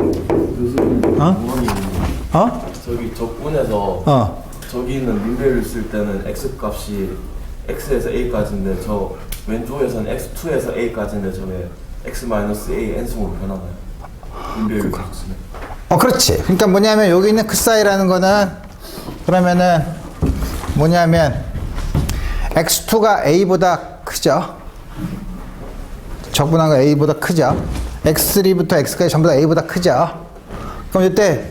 저기 적분에서 저기 있는 민배를 쓸 때는 x 값이 x에서 a까지인데 저 왼쪽에서는 x2에서 a까지인데 저게 x-a n승으로 변하나요? 민배를 쓰면. 그렇지. 그러니까 뭐냐면 여기 있는 크 사이라는 거는 그러면은 뭐냐면 x2가 a보다 크죠. 적분한 거 a보다 크죠. x3부터 x까지 전부 다 a보다 크죠. 그럼 이때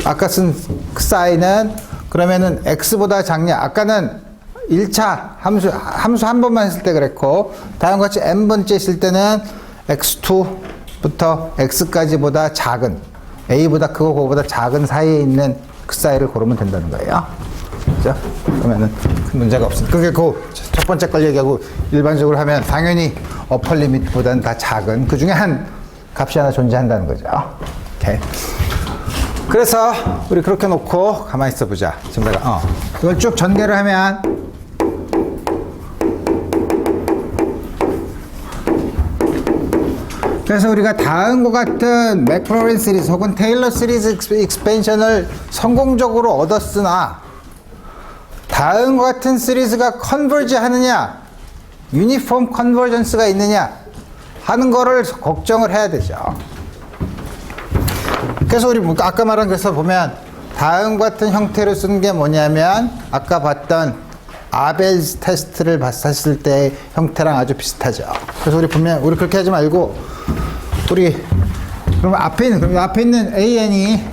아까 쓴 크 사이는 그러면은 x보다 작냐? 아까는 1차 함수 한 번만 했을 때 그랬고 다음과 같이 n번째 있을 때는 x2부터 x까지보다 작은 a보다 크고 그거보다 작은 사이에 있는 그 사이를 고르면 된다는 거예요. 그죠? 그러면은 큰 문제가 없습니다. 그게 그 첫 번째 걸 얘기하고 일반적으로 하면 당연히 어퍼 리미트보다는 다 작은 그 중에 한 값이 하나 존재한다는 거죠. 오케이. 그래서 우리 그렇게 놓고 가만히 있어 보자. 지금 내가 이걸 쭉 전개를 하면 그래서 우리가 다음과 같은 맥클로린 시리즈 혹은 테일러 시리즈 익스펜션을 성공적으로 얻었으나 다음과 같은 시리즈가 컨버지 하느냐 유니폼 컨버전스가 있느냐 하는 거를 걱정을 해야 되죠. 그래서 우리 아까 말한 것에서 보면 다음과 같은 형태로 쓴 게 뭐냐면 아까 봤던 아벨스 테스트를 봤을 때 형태랑 아주 비슷하죠. 그래서 우리 보면 우리 그렇게 하지 말고 우리 그럼 앞에 있는 AN이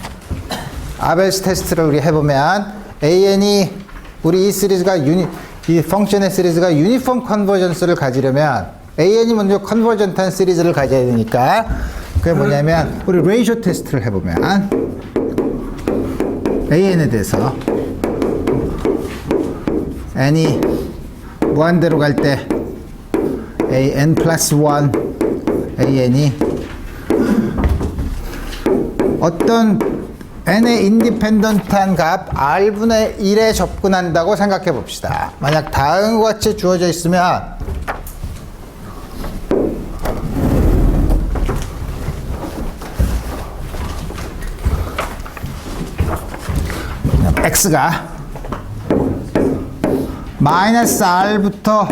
아벨스 테스트를 우리 해보면 AN이 우리 이 시리즈가 이 펑션의 시리즈가 유니폼 컨버전스를 가지려면 AN이 먼저 컨버전트한 시리즈를 가져야 되니까 그게 뭐냐면 우리 레이쇼 테스트를 해보면 AN에 대해서 n이 무한대로 갈 때 an 플러스 1 an이 어떤 n의 인디펜던트한 값 r분의 1에 접근한다고 생각해 봅시다. 만약 다음과 같이 주어져 있으면 x가 마이너스 r부터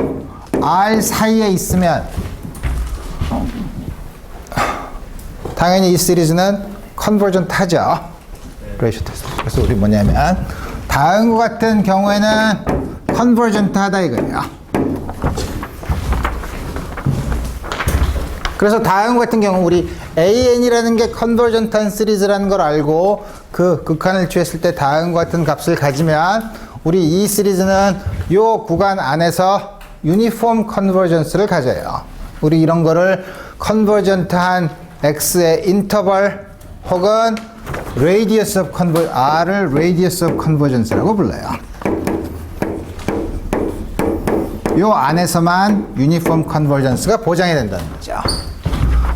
r 사이에 있으면 당연히 이 시리즈는 컨버전트 하죠. 레이쇼 테스트. 그래서 우리 뭐냐면 다음과 같은 경우에는 컨버전트 하다 이거예요. 그래서 다음 같은 경우 우리 AN이라는 게 컨버전트한 시리즈라는 걸 알고 그 극한을 취했을 때 다음과 같은 값을 가지면 우리 이 시리즈는 이 구간 안에서 유니폼 컨버전스를 가져요. 우리 이런 거를 컨버전트한 X의 인터벌 혹은 radius of R을 radius of convergence라고 불러요. 요 안에서만 유니폼 컨버전스가 보장이 된다는 거죠.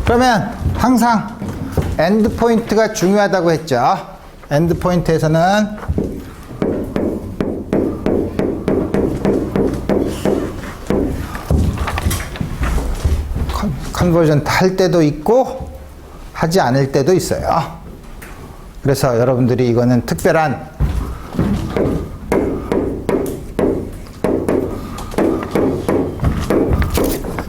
그러면 항상 엔드 포인트가 중요하다고 했죠. 엔드 포인트에서는 컨버전 할 때도 있고 하지 않을 때도 있어요. 그래서 여러분들이 이거는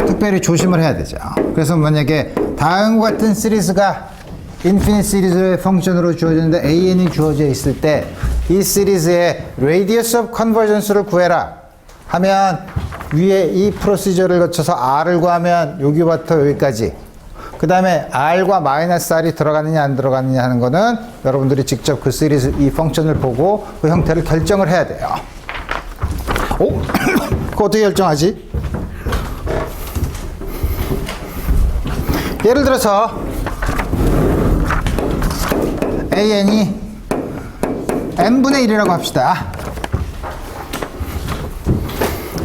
특별히 조심을 해야 되죠. 그래서 만약에 다음과 같은 시리즈가 인피니트 시리즈의 펑션으로 주어지는데 an이 주어져 있을 때 이 시리즈의 radius of convergence를 구해라 하면 위에 이 프로시저를 거쳐서 r을 구하면 여기부터 여기까지 그 다음에 r과 마이너스 r이 들어가느냐 안 들어가느냐 하는 거는 여러분들이 직접 그 시리즈 이 펑션을 보고 그 형태를 결정을 해야 돼요. 오? 그거 어떻게 결정하지? 예를 들어서 an이 n분의 1이라고 합시다.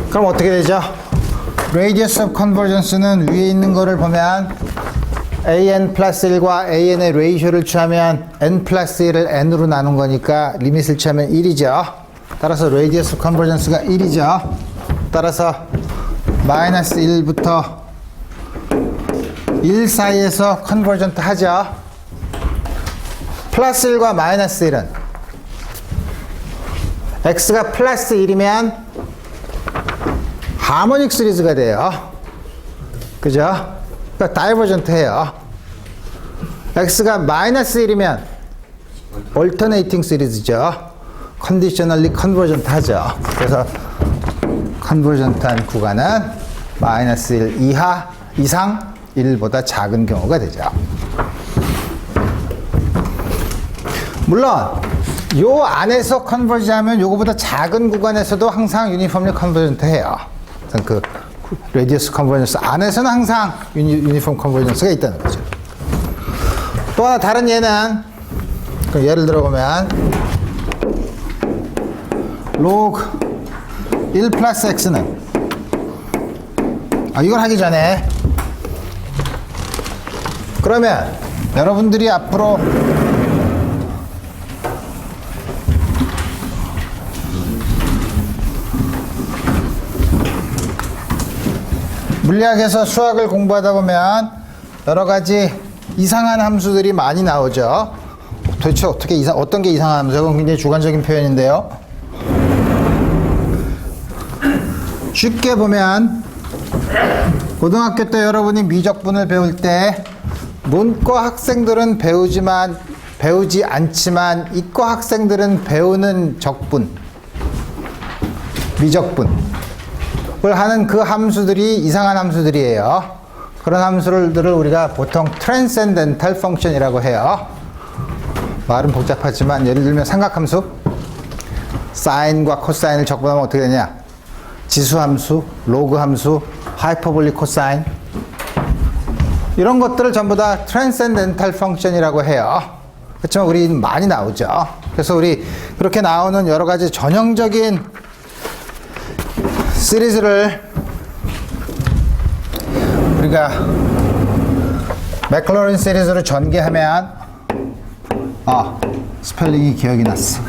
그럼 어떻게 되죠? radius of convergence는 위에 있는 거를 보면 an 플러스 1과 an의 레이쇼를 취하면 n 플러스 1을 n으로 나눈 거니까 리밋을 취하면 1이죠. 따라서 radius of convergence가 1이죠. 따라서 마이너스 1부터 1 사이에서 컨버전트 하죠. 플러스 1과 마이너스 1은 x가 플러스 1이면 하모닉 시리즈가 돼요. 그죠? 그러니까 다이버전트 해요. x가 마이너스 1이면 얼터네이팅 시리즈죠. 컨디셔널리 컨버전트 하죠. 그래서 컨버전트한 구간은 마이너스 1 이하 이상 1보다 작은 경우가 되죠. 물론 요 안에서 컨버지 하면 요거보다 작은 구간에서도 항상 유니폼리 컨버전트 해요. 그 레디어스 컨버전스 안에서는 항상 유니폼 컨버전스가 있다는 거죠. 또 하나 다른 예는 예를 들어 보면 로그 1 플러스 x는 이걸 하기 전에 그러면 여러분들이 앞으로 물리학에서 수학을 공부하다 보면 여러 가지 이상한 함수들이 많이 나오죠. 도대체 어떤 게 이상한 함수예요? 그건 굉장히 주관적인 표현인데요. 쉽게 보면 고등학교 때 여러분이 미적분을 배울 때 문과 학생들은 배우지 않지만 이과 학생들은 배우는 적분, 미적분 을 하는 그 함수들이 이상한 함수들이에요. 그런 함수들을 우리가 보통 트랜센덴탈 펑션이라고 해요. 말은 복잡하지만 예를 들면 삼각함수 사인과 코사인을 적분하면 어떻게 되냐? 지수함수, 로그함수, 하이퍼볼릭 코사인 이런 것들을 전부 다 트랜센덴탈 펑션이라고 해요. 그렇지만 우리 많이 나오죠. 그래서 우리 그렇게 나오는 여러 가지 전형적인 시리즈를 우리가 맥클로린 시리즈로 전개하면 스펠링이 기억이 났어.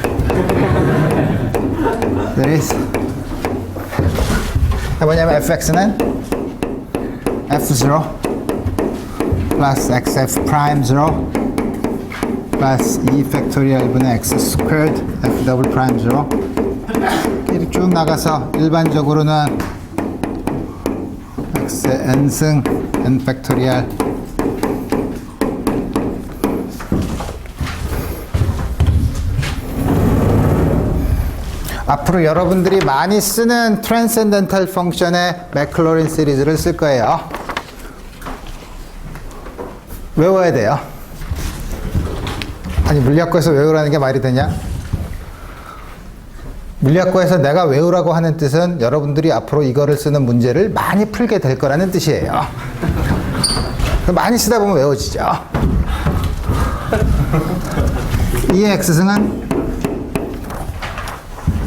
There is 뭐냐면 fx는 f0 플러스 xf 프라임 0 플러스 2 팩토리얼 분의 x 스퀘어드 f 더블 프라임 0 이렇게 쭉 나가서 일반적으로는 x의 n승 n 팩토리얼 앞으로 여러분들이 많이 쓰는 트랜센덴탈 펑션의 맥클로린 시리즈를 쓸 거예요. 외워야 돼요. 아니 물리학과에서 외우라는 게 말이 되냐? 물리학과에서 내가 외우라고 하는 뜻은 여러분들이 앞으로 이거를 쓰는 문제를 많이 풀게 될 거라는 뜻이에요. 많이 쓰다 보면 외워지죠.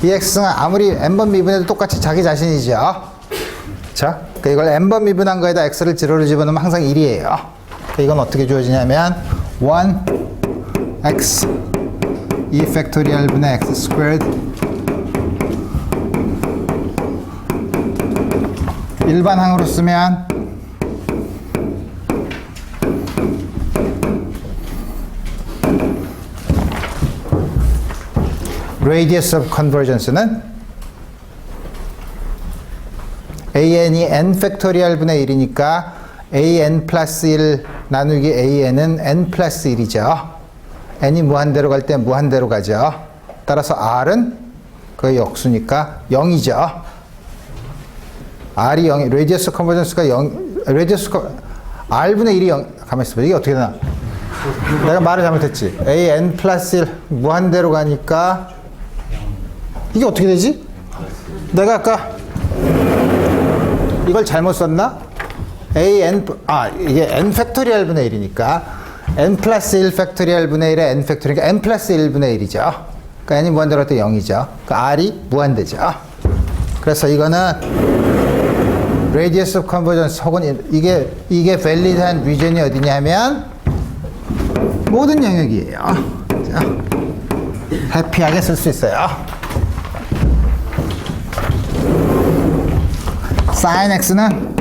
EX승은 아무리 n번 미분해도 똑같이 자기 자신이죠. 그쵸? 그러니까 이걸 n번 미분한 거에다 x를 제로로 집어넣으면 항상 1이에요. 그러니까 이건 어떻게 주어지냐면 1x 2 팩토리얼 분의 x 스퀘어드 일반항으로 쓰면 radius of convergence는 an이 n 팩토리얼 분의 1이니까 an 플러스 1 나누기 an은 n 플러스 1이죠. n이 무한대로 갈 때 무한대로 가죠. 따라서 r은 거의 역수니까 0이죠. r이 0, radius convergence가 0, r분의 1이 0, 가만히 있어봐. 이게 어떻게 되나? 내가 말을 잘못했지. an 플러스 1 무한대로 가니까 이게 어떻게 되지? 내가 아까 이걸 잘못 썼나? 이게 n 팩토리얼 분의 1이니까 n 플러스 1 팩토리얼 분의 1에 n 팩토리니까 n 플러스 1분의 1이죠. 그러니까 n이 무한대로 할 때 0이죠. 그러니까 r이 무한대죠. 그래서 이거는 radius of convergence 혹은 이게 valid한 region이 어디냐면 모든 영역이에요. 해피하게 쓸 수 있어요. sin x는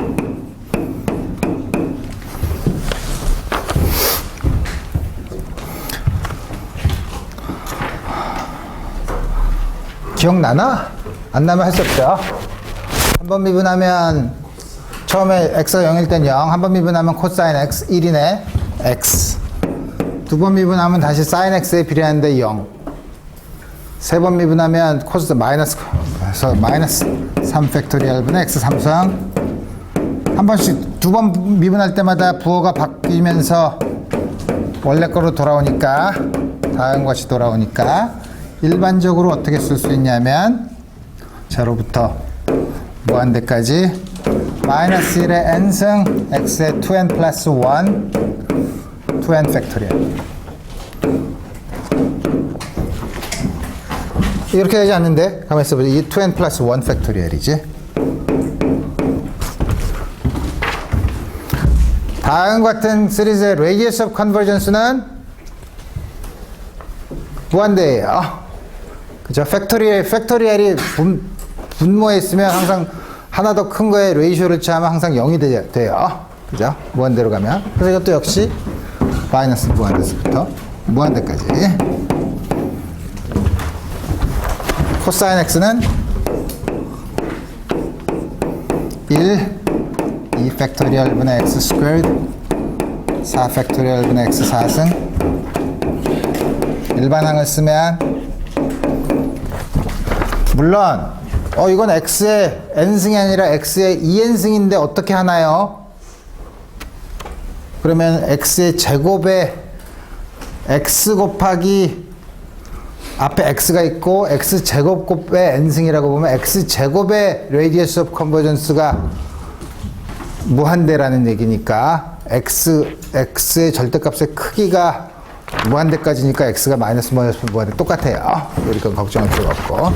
기억나나? 안 나면 할 수 없죠. 한 번 미분하면 처음에 x가 0일 땐 0, 한 번 미분하면 코사인 x 1이네 x, 두 번 미분하면 다시 사인 x에 비례하는데 0, 세 번 미분하면 코스 마이너스 3 팩토리얼 분의 x 3승, 한 번씩 두 번 미분할 때마다 부호가 바뀌면서 원래 거로 돌아오니까 다음 것이 돌아오니까 일반적으로 어떻게 쓸 수 있냐면 제로부터 무한대까지 마이너스 1의 n승 x의 2n 플러스 1 2n 팩토리얼 이렇게 되지 않는데 가만히 있어보자. 이게 2n 플러스 1 팩토리얼이지. 다음 같은 시리즈의 radius of convergence는 무한대예요. 그죠? 팩토리얼이 분모에 있으면 항상 하나 더 큰 거에 레이쇼를 취하면 항상 0이 돼요. 그죠? 무한대로 가면. 그래서 이것도 역시 마이너스 무한대에서부터 무한대까지. 코사인 x는 1, 2 팩토리얼 분의 x 스퀘어드 4 팩토리얼 분의 x 4승 일반항을 쓰면 물론 이건 x의 n승이 아니라 x의 2n승인데 어떻게 하나요? 그러면 x의 제곱에 x 곱하기 앞에 x가 있고 x 제곱 곱에 n승이라고 보면 x 제곱의 radius of convergence가 무한대라는 얘기니까 x의 절대값의 크기가 무한대까지니까 x가 마이너스 무한대 똑같아요. 이건 걱정할 필요가 없고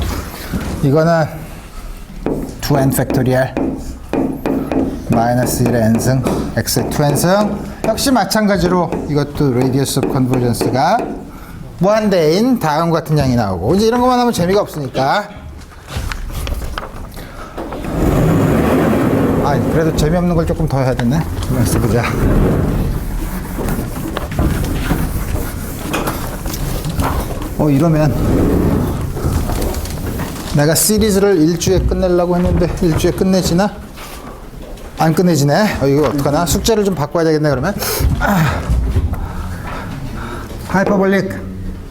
이거는 2n 팩토리얼 마이너스 1의 n승 x의 2n승 역시 마찬가지로 이것도 radius of convergence가 무한대인 다음 같은 양이 나오고 이제 이런 것만 하면 재미가 없으니까 그래도 재미없는 걸 조금 더 해야 되네. 한번 써보자. 이러면 내가 시리즈를 일주에 끝내려고 했는데 일주에 끝내지나? 안 끝내지네. 이거 어떡하나? 숙제를 좀 바꿔야 되겠네 그러면. 하이퍼볼릭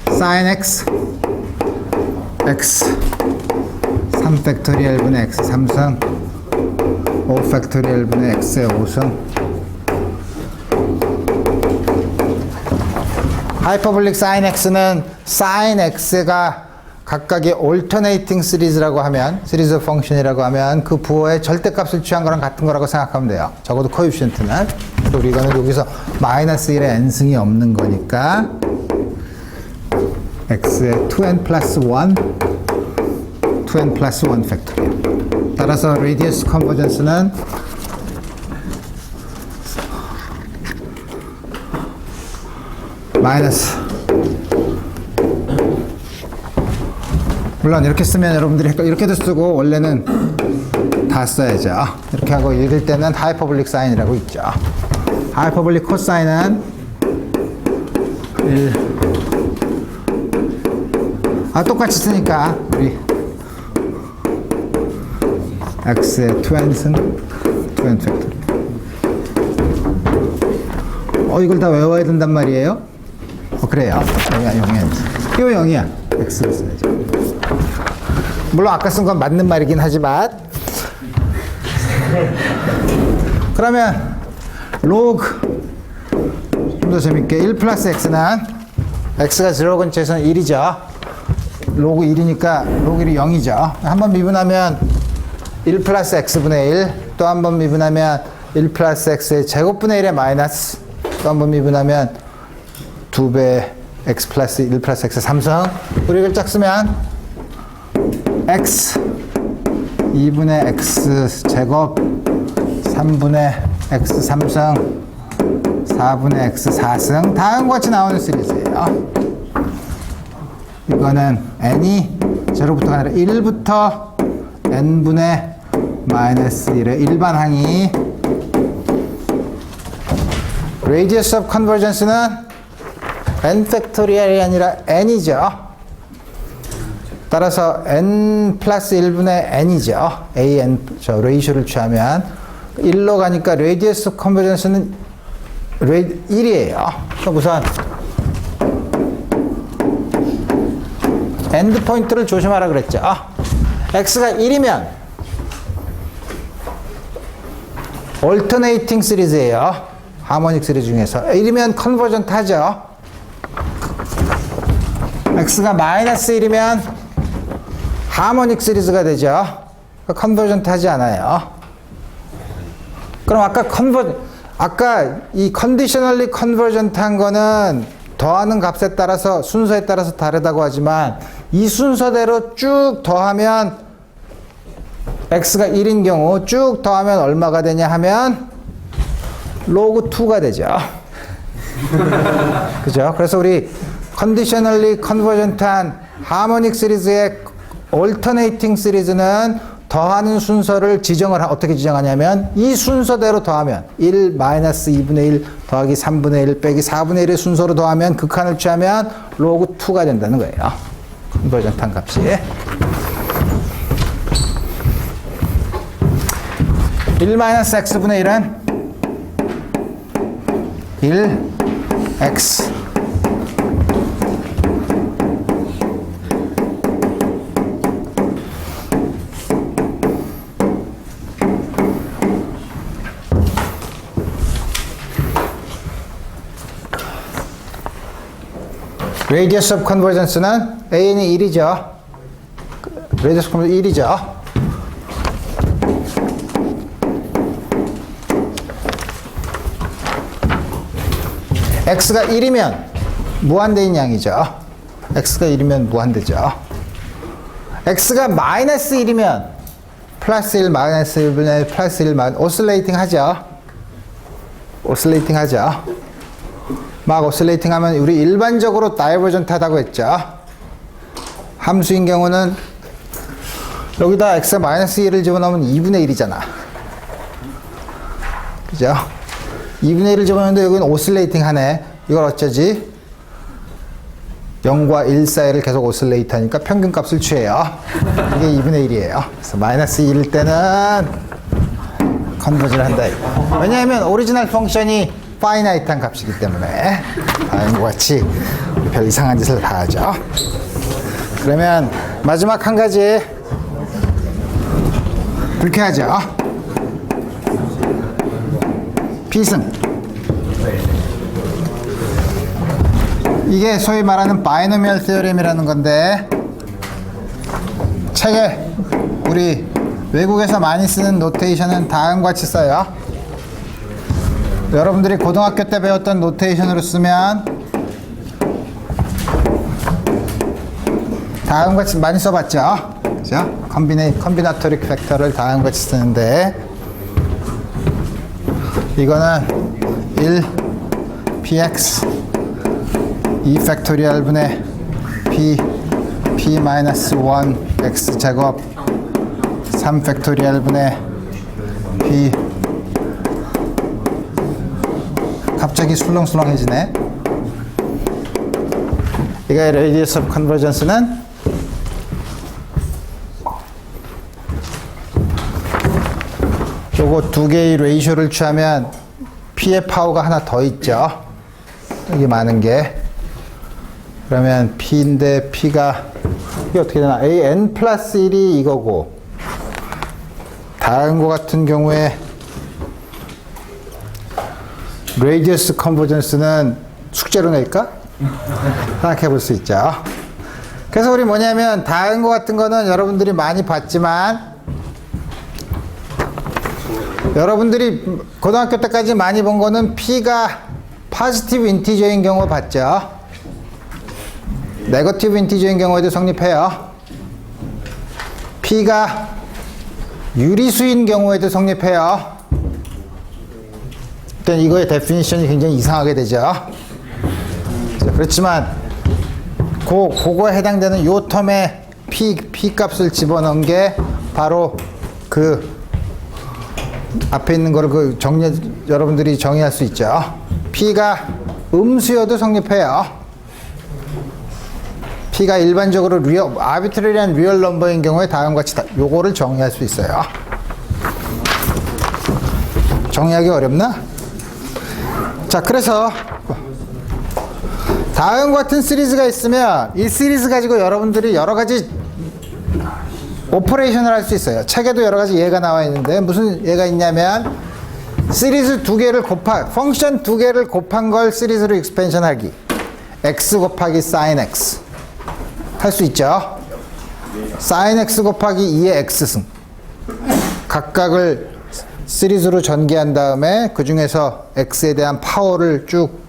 sin x x 3 팩토리얼 분의 x 3승 5 팩토리얼 분의 x의 5승 하이퍼볼릭 sin x는 sin x가 각각의 alternating 시리즈라고 하면 시리즈 펑션이라고 하면 그 부호의 절대값을 취한 거랑 같은 거라고 생각하면 돼요. 적어도 코에피션트는. 그리고 이거는 여기서 마이너스 1의 n승이 없는 거니까 x의 2n 플러스 1 2n 플러스 1 팩토리얼. 따라서 레디어스 컨버전스는 마이너스, 물론 이렇게 쓰면 여러분들이 이렇게도 쓰고 원래는 다 써야죠. 이렇게 하고 읽을 때는 하이퍼볼릭 사인이라고 있죠. 하이퍼볼릭 코사인은 1. 똑같이 쓰니까 우리 x의 2n은 2n 팩토리얼. 이걸 다 외워야 된단 말이에요? 그래요. 0이야. 이거 0이야. x를 써야죠. 물론 아까 쓴 건 맞는 말이긴 하지만. 그러면 로그 좀 더 재밌게 1 플러스 x는 x가 0 근처에서는 1이죠. 로그 1이니까 로그 1이 0이죠. 한번 미분하면 1 플러스 x분의 1, 또 한 번 미분하면 1 플러스 x의 제곱분의 1의 마이너스, 또 한 번 미분하면 2배 x 플러스 1 플러스 x의 3승. 우리 이걸 짝 쓰면 x 2분의 x 제곱 3분의 x 3승 4분의 x 4승. 다음과 같이 나오는 시리즈예요. 이거는 n이 0부터가 아니라 1부터 n분의 마이너스 1의 일반항이 radius of convergence는 n 팩토리얼이 아니라 n이죠. 따라서 n 플러스 1분의 n이죠. an 저 레이쇼를 취하면 1로 가니까 radius of convergence는 1이에요. 그럼 우선 엔드 포인트를 조심하라 그랬죠. x가 1이면 alternating 시리즈예요. 하모닉 시리즈 중에서 1이면 컨버전트 하죠. x가 마이너스 1이면 하모닉 시리즈가 되죠. 컨버전트 하지 않아요. 그럼 아까 이 컨디셔널리 컨버전트 한 거는 더하는 값에 따라서 순서에 따라서 다르다고 하지만 이 순서대로 쭉 더하면 x가 1인 경우 쭉 더하면 얼마가 되냐 하면 로그 2가 되죠. 그죠? 그래서 우리 컨디셔널리 컨버전트한 하모닉 시리즈의 얼터네이팅 시리즈는 더하는 순서를 어떻게 지정하냐면 이 순서대로 더하면 1 마이너스 2분의 1 더하기 3분의 1 빼기 4분의 1의 순서로 더하면 극한을 취하면 로그 2가 된다는 거예요. 컨버전트한 값이. 1 마이너스 x분의 1은 1x radius of convergence는 an이 1이죠. radius of convergence 1이죠. x가 1이면 무한대인 양이죠. x가 1이면 무한대죠. x가 마이너스 1이면 플러스 1 마이너스 1분의 플러스 1 오슬레이팅 하죠. 오슬레이팅 하죠. 막 오슬레이팅 하면 우리 일반적으로 다이버전트 하다고 했죠. 함수인 경우는 여기다 x가 마이너스 1을 집어넣으면 2분의 1이잖아. 그죠? 2분의 1을 집어넣는데 여기는 오슬레이팅 하네. 이걸 어쩌지? 0과 1 사이를 계속 오슬레이트 하니까 평균값을 취해요. 이게 2분의 1이에요. 그래서 마이너스 1일 때는 컨버전을 한다. 왜냐하면 오리지널 펑션이 파이나이트한 값이기 때문에 다음과 같이 별 이상한 짓을 다 하죠. 그러면 마지막 한 가지 불쾌하죠. 비승. 이게 소위 말하는 바이노미얼 세어렘이라는 건데 책에 우리 외국에서 많이 쓰는 노테이션은 다음과 같이 써요. 여러분들이 고등학교 때 배웠던 노테이션으로 쓰면 다음과 같이 많이 써봤죠. 그죠? 컴비나토릭 팩터를 다음과 같이 쓰는데 이거는 1 px 2 팩토리얼 분의 p 마이너스 1 x 제곱 3 팩토리얼 분의 p 갑자기 술렁술렁해지네. 이거의 radius of convergence는 요거 두 개의 레이쇼를 취하면 P의 파워가 하나 더 있죠. 여기 많은 게. 그러면 P인데 P가 이게 어떻게 되나? AN 플러스 1이 이거고 다음과 같은 경우에 레이디어스 컨버전스는 숙제로 낼까? 생각해 볼 수 있죠. 그래서 우리 뭐냐면 다음과 같은 거는 여러분들이 많이 봤지만 여러분들이 고등학교 때까지 많이 본 거는 P가 포지티브 인티저인 경우 봤죠. 네거티브 인티저인 경우에도 성립해요. P가 유리수인 경우에도 성립해요. 일단 이거의 데피니션이 굉장히 이상하게 되죠. 자, 그렇지만 그거에 해당되는 요 텀에 P 값을 집어넣은 게 바로 그 앞에 있는 거를 여러분들이 정의할 수 있죠. P가 음수여도 성립해요. P가 일반적으로 아비트러리한 리얼 넘버인 경우에 다음과 같이 요거를 정의할 수 있어요. 정의하기 어렵나? 자, 그래서 다음과 같은 시리즈가 있으면 이 시리즈 가지고 여러분들이 여러 가지 오퍼레이션을 할 수 있어요. 책에도 여러 가지 예가 나와 있는데 무슨 예가 있냐면 시리즈 두 개를 펑션 두 개를 곱한 걸 시리즈로 익스펜션 하기. x 곱하기 sin x 할 수 있죠. sin x 곱하기 2의 x승 각각을 시리즈로 전개한 다음에 그 중에서 x에 대한 파워를 쭉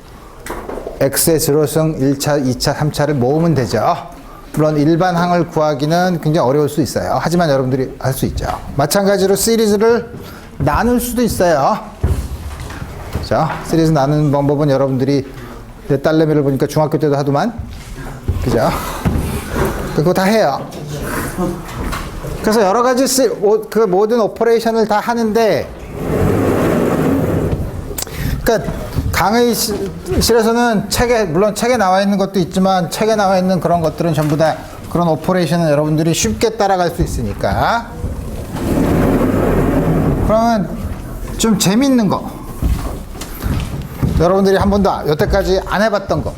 x의 제로승 1차, 2차, 3차를 모으면 되죠. 물론 일반 항을 구하기는 굉장히 어려울 수 있어요. 하지만 여러분들이 할 수 있죠. 마찬가지로 시리즈를 나눌 수도 있어요. 그죠? 시리즈 나누는 방법은 여러분들이 내 딸내미를 보니까 중학교 때도 하더만. 그죠? 그거 다 해요. 그래서 여러 가지 그 모든 오퍼레이션을 다 하는데, 그러니까 강의실에서는 물론 책에 나와 있는 것도 있지만 책에 나와 있는 그런 것들은 전부 다 그런 오퍼레이션은 여러분들이 쉽게 따라갈 수 있으니까. 그러면 좀 재밌는 거, 여러분들이 한 번도 여태까지 안 해봤던 거,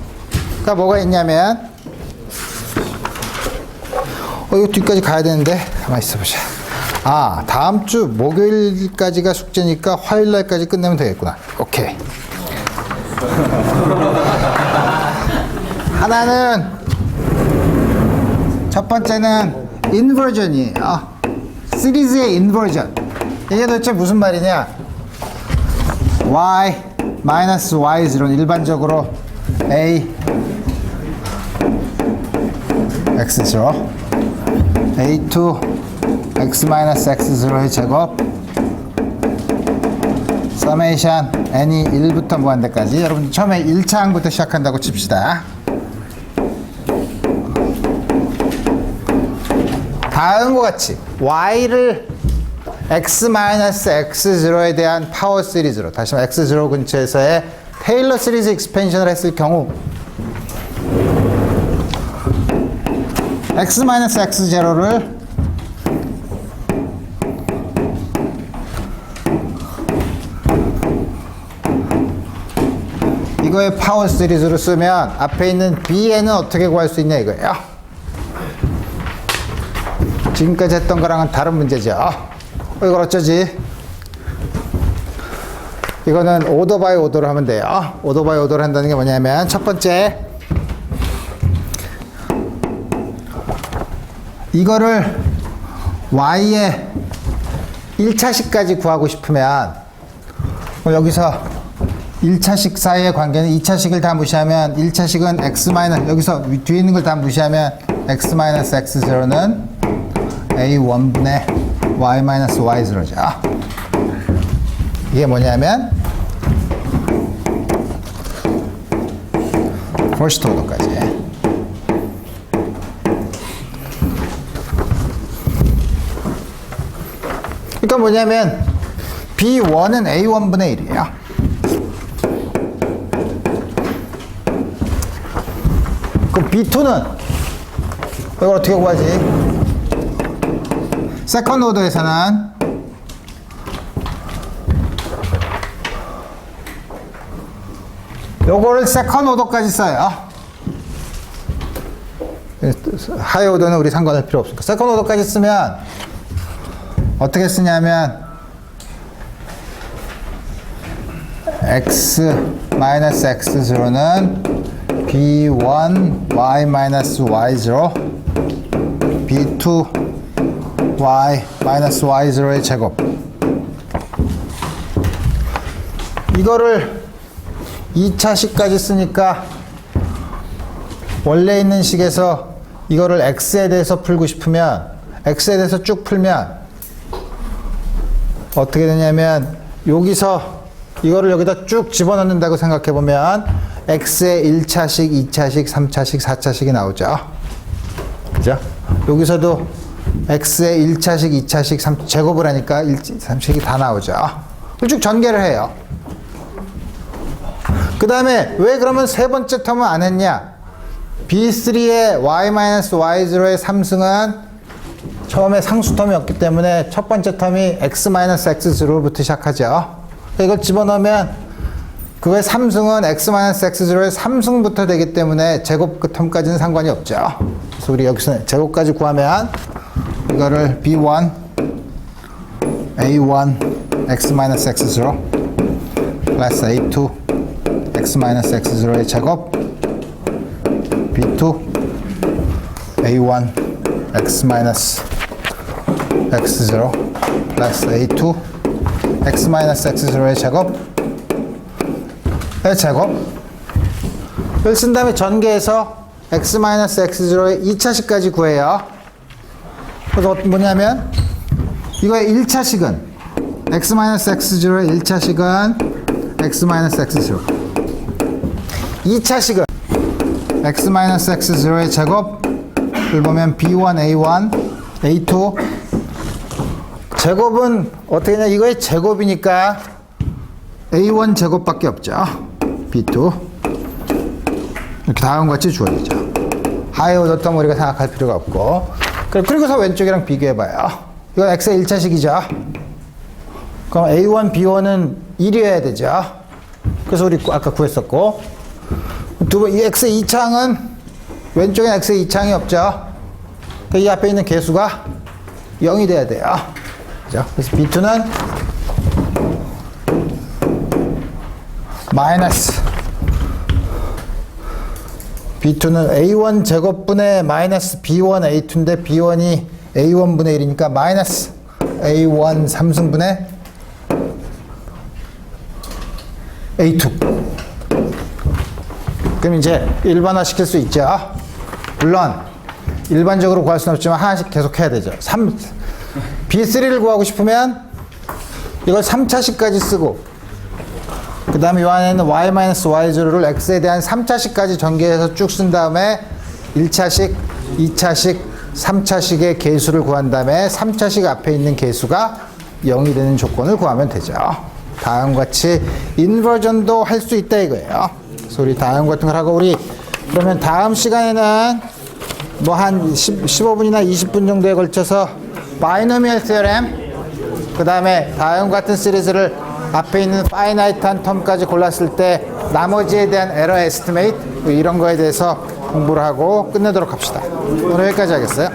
그러니까 뭐가 있냐면 이거 뒤까지 가야 되는데 가만히 있어보자. 다음 주 목요일까지가 숙제니까 화요일날까지 끝내면 되겠구나. 오케이. 하나는 첫 번째는 인버전이에요. 시리즈의 인버전. 이게 도대체 무슨 말이냐? y 마이너스 y0는 일반적으로 a x0 a2 x 마이너스 x0의 제곱 서메이션 n이 1부터 무한대까지. 여러분 처음에 1차 항부터 시작한다고 칩시다. 다음과 같이 y를 x-x0에 대한 파워 시리즈로, 다시 말해 x0 근처에서의 테일러 시리즈 익스펜션을 했을 경우 x-x0를 이거의 파워 시리즈로 쓰면 앞에 있는 bn은 어떻게 구할 수 있냐 이거예요. 지금까지 했던 거랑은 다른 문제죠. 이걸 어쩌지? 이거는 오더 바이 오더로 하면 돼요. 오더 바이 오더로 한다는 게 뭐냐면 첫 번째, 이거를 y의 1차식까지 구하고 싶으면 여기서 1차식 사이의 관계는 2차식을 다 무시하면 1차식은 x 마이너스, 여기서 뒤에 있는 걸 다 무시하면 x 마이너스 x0는 A1분의 y 마이너스 y0죠. 이게 뭐냐면 퍼스트 오더까지. 그러니까 뭐냐면 B1은 A1분의 1이에요. 그럼 B2는 이걸 어떻게 구하지? 세컨드 오더에서는 요거를 세컨드 오더까지 써요. 하이 오더는 우리 상관할 필요 없으니까. 세컨드 오더까지 쓰면 어떻게 쓰냐면 x 마이너스 x0는 b1 y 마이너스 y0 b2 y 마이너스 y0의 제곱. 이거를 2차식까지 쓰니까 원래 있는 식에서 이거를 x에 대해서 풀고 싶으면 x에 대해서 쭉 풀면 어떻게 되냐면 여기서 이거를 여기다 쭉 집어넣는다고 생각해 보면 x의 1차식, 2차식, 3차식, 4차식이 나오죠. 그죠? 여기서도 x의 1차식, 2차식, 3 제곱을 하니까 3차식이 다 나오죠. 쭉 전개를 해요. 그 다음에 왜 그러면 세 번째 텀은 안 했냐? B3의 y-y0의 3승은 처음에 상수 텀이 없기 때문에 첫 번째 텀이 x-x0부터 시작하죠. 이걸 집어넣으면 그거의 3승은 x-x0의 3승부터 되기 때문에 제곱 그 텀까지는 상관이 없죠. 그래서 우리 여기서 제곱까지 구하면 이거를 b1 a1 x-x0 플러스 a2 x-x0의 제곱 b2 a1 x-x0 플러스 a2 x-x0의 제곱 의 제곱을 쓴 다음에 전개해서 x-x0의 2차식까지 구해요. 그래서 뭐냐면 이거의 1차식은 x-x0의 1차식은 x-x0 2차식은 x-x0의 제곱을 보면 b1 a1 a2 제곱은 어떻게 되냐 이거의 제곱이니까 a1 제곱밖에 없죠. b2 이렇게 다음과 같이 주어지죠. 하이 오더 텀 우리가 생각할 필요가 없고 그리고서 왼쪽이랑 비교해봐요. 이건 x의 1차식이죠. 그럼 a1 b1은 1이어야 되죠. 그래서 우리 아까 구했었고 이 x의 2창은 왼쪽엔 x의 2창이 없죠. 이 앞에 있는 개수가 0이 돼야 돼요. 그죠? 그래서 b2는 마이너스 b2는 a1 제곱분의 마이너스 b1 a2인데 b1이 a1분의 1이니까 마이너스 a1 3승분의 a2. 그럼 이제 일반화 시킬 수 있죠. 물론 일반적으로 구할 수는 없지만 하나씩 계속 해야 되죠. B3를 구하고 싶으면 이걸 3차식까지 쓰고 그 다음에 이 안에 있는 y-y0를 x에 대한 3차식까지 전개해서 쭉 쓴 다음에 1차식, 2차식, 3차식의 개수를 구한 다음에 3차식 앞에 있는 개수가 0이 되는 조건을 구하면 되죠. 다음과 같이 인버전도 할 수 있다 이거예요. 그래서 우리 다음 같은 걸 하고 우리 그러면 다음 시간에는 뭐 한 15분이나 20분 정도에 걸쳐서 바이노미얼 테오렘 그 다음에 다음 같은 시리즈를 앞에 있는 파이나이트한 텀까지 골랐을 때 나머지에 대한 에러 에스티메이트 이런 거에 대해서 공부를 하고 끝내도록 합시다. 오늘 여기까지 하겠어요.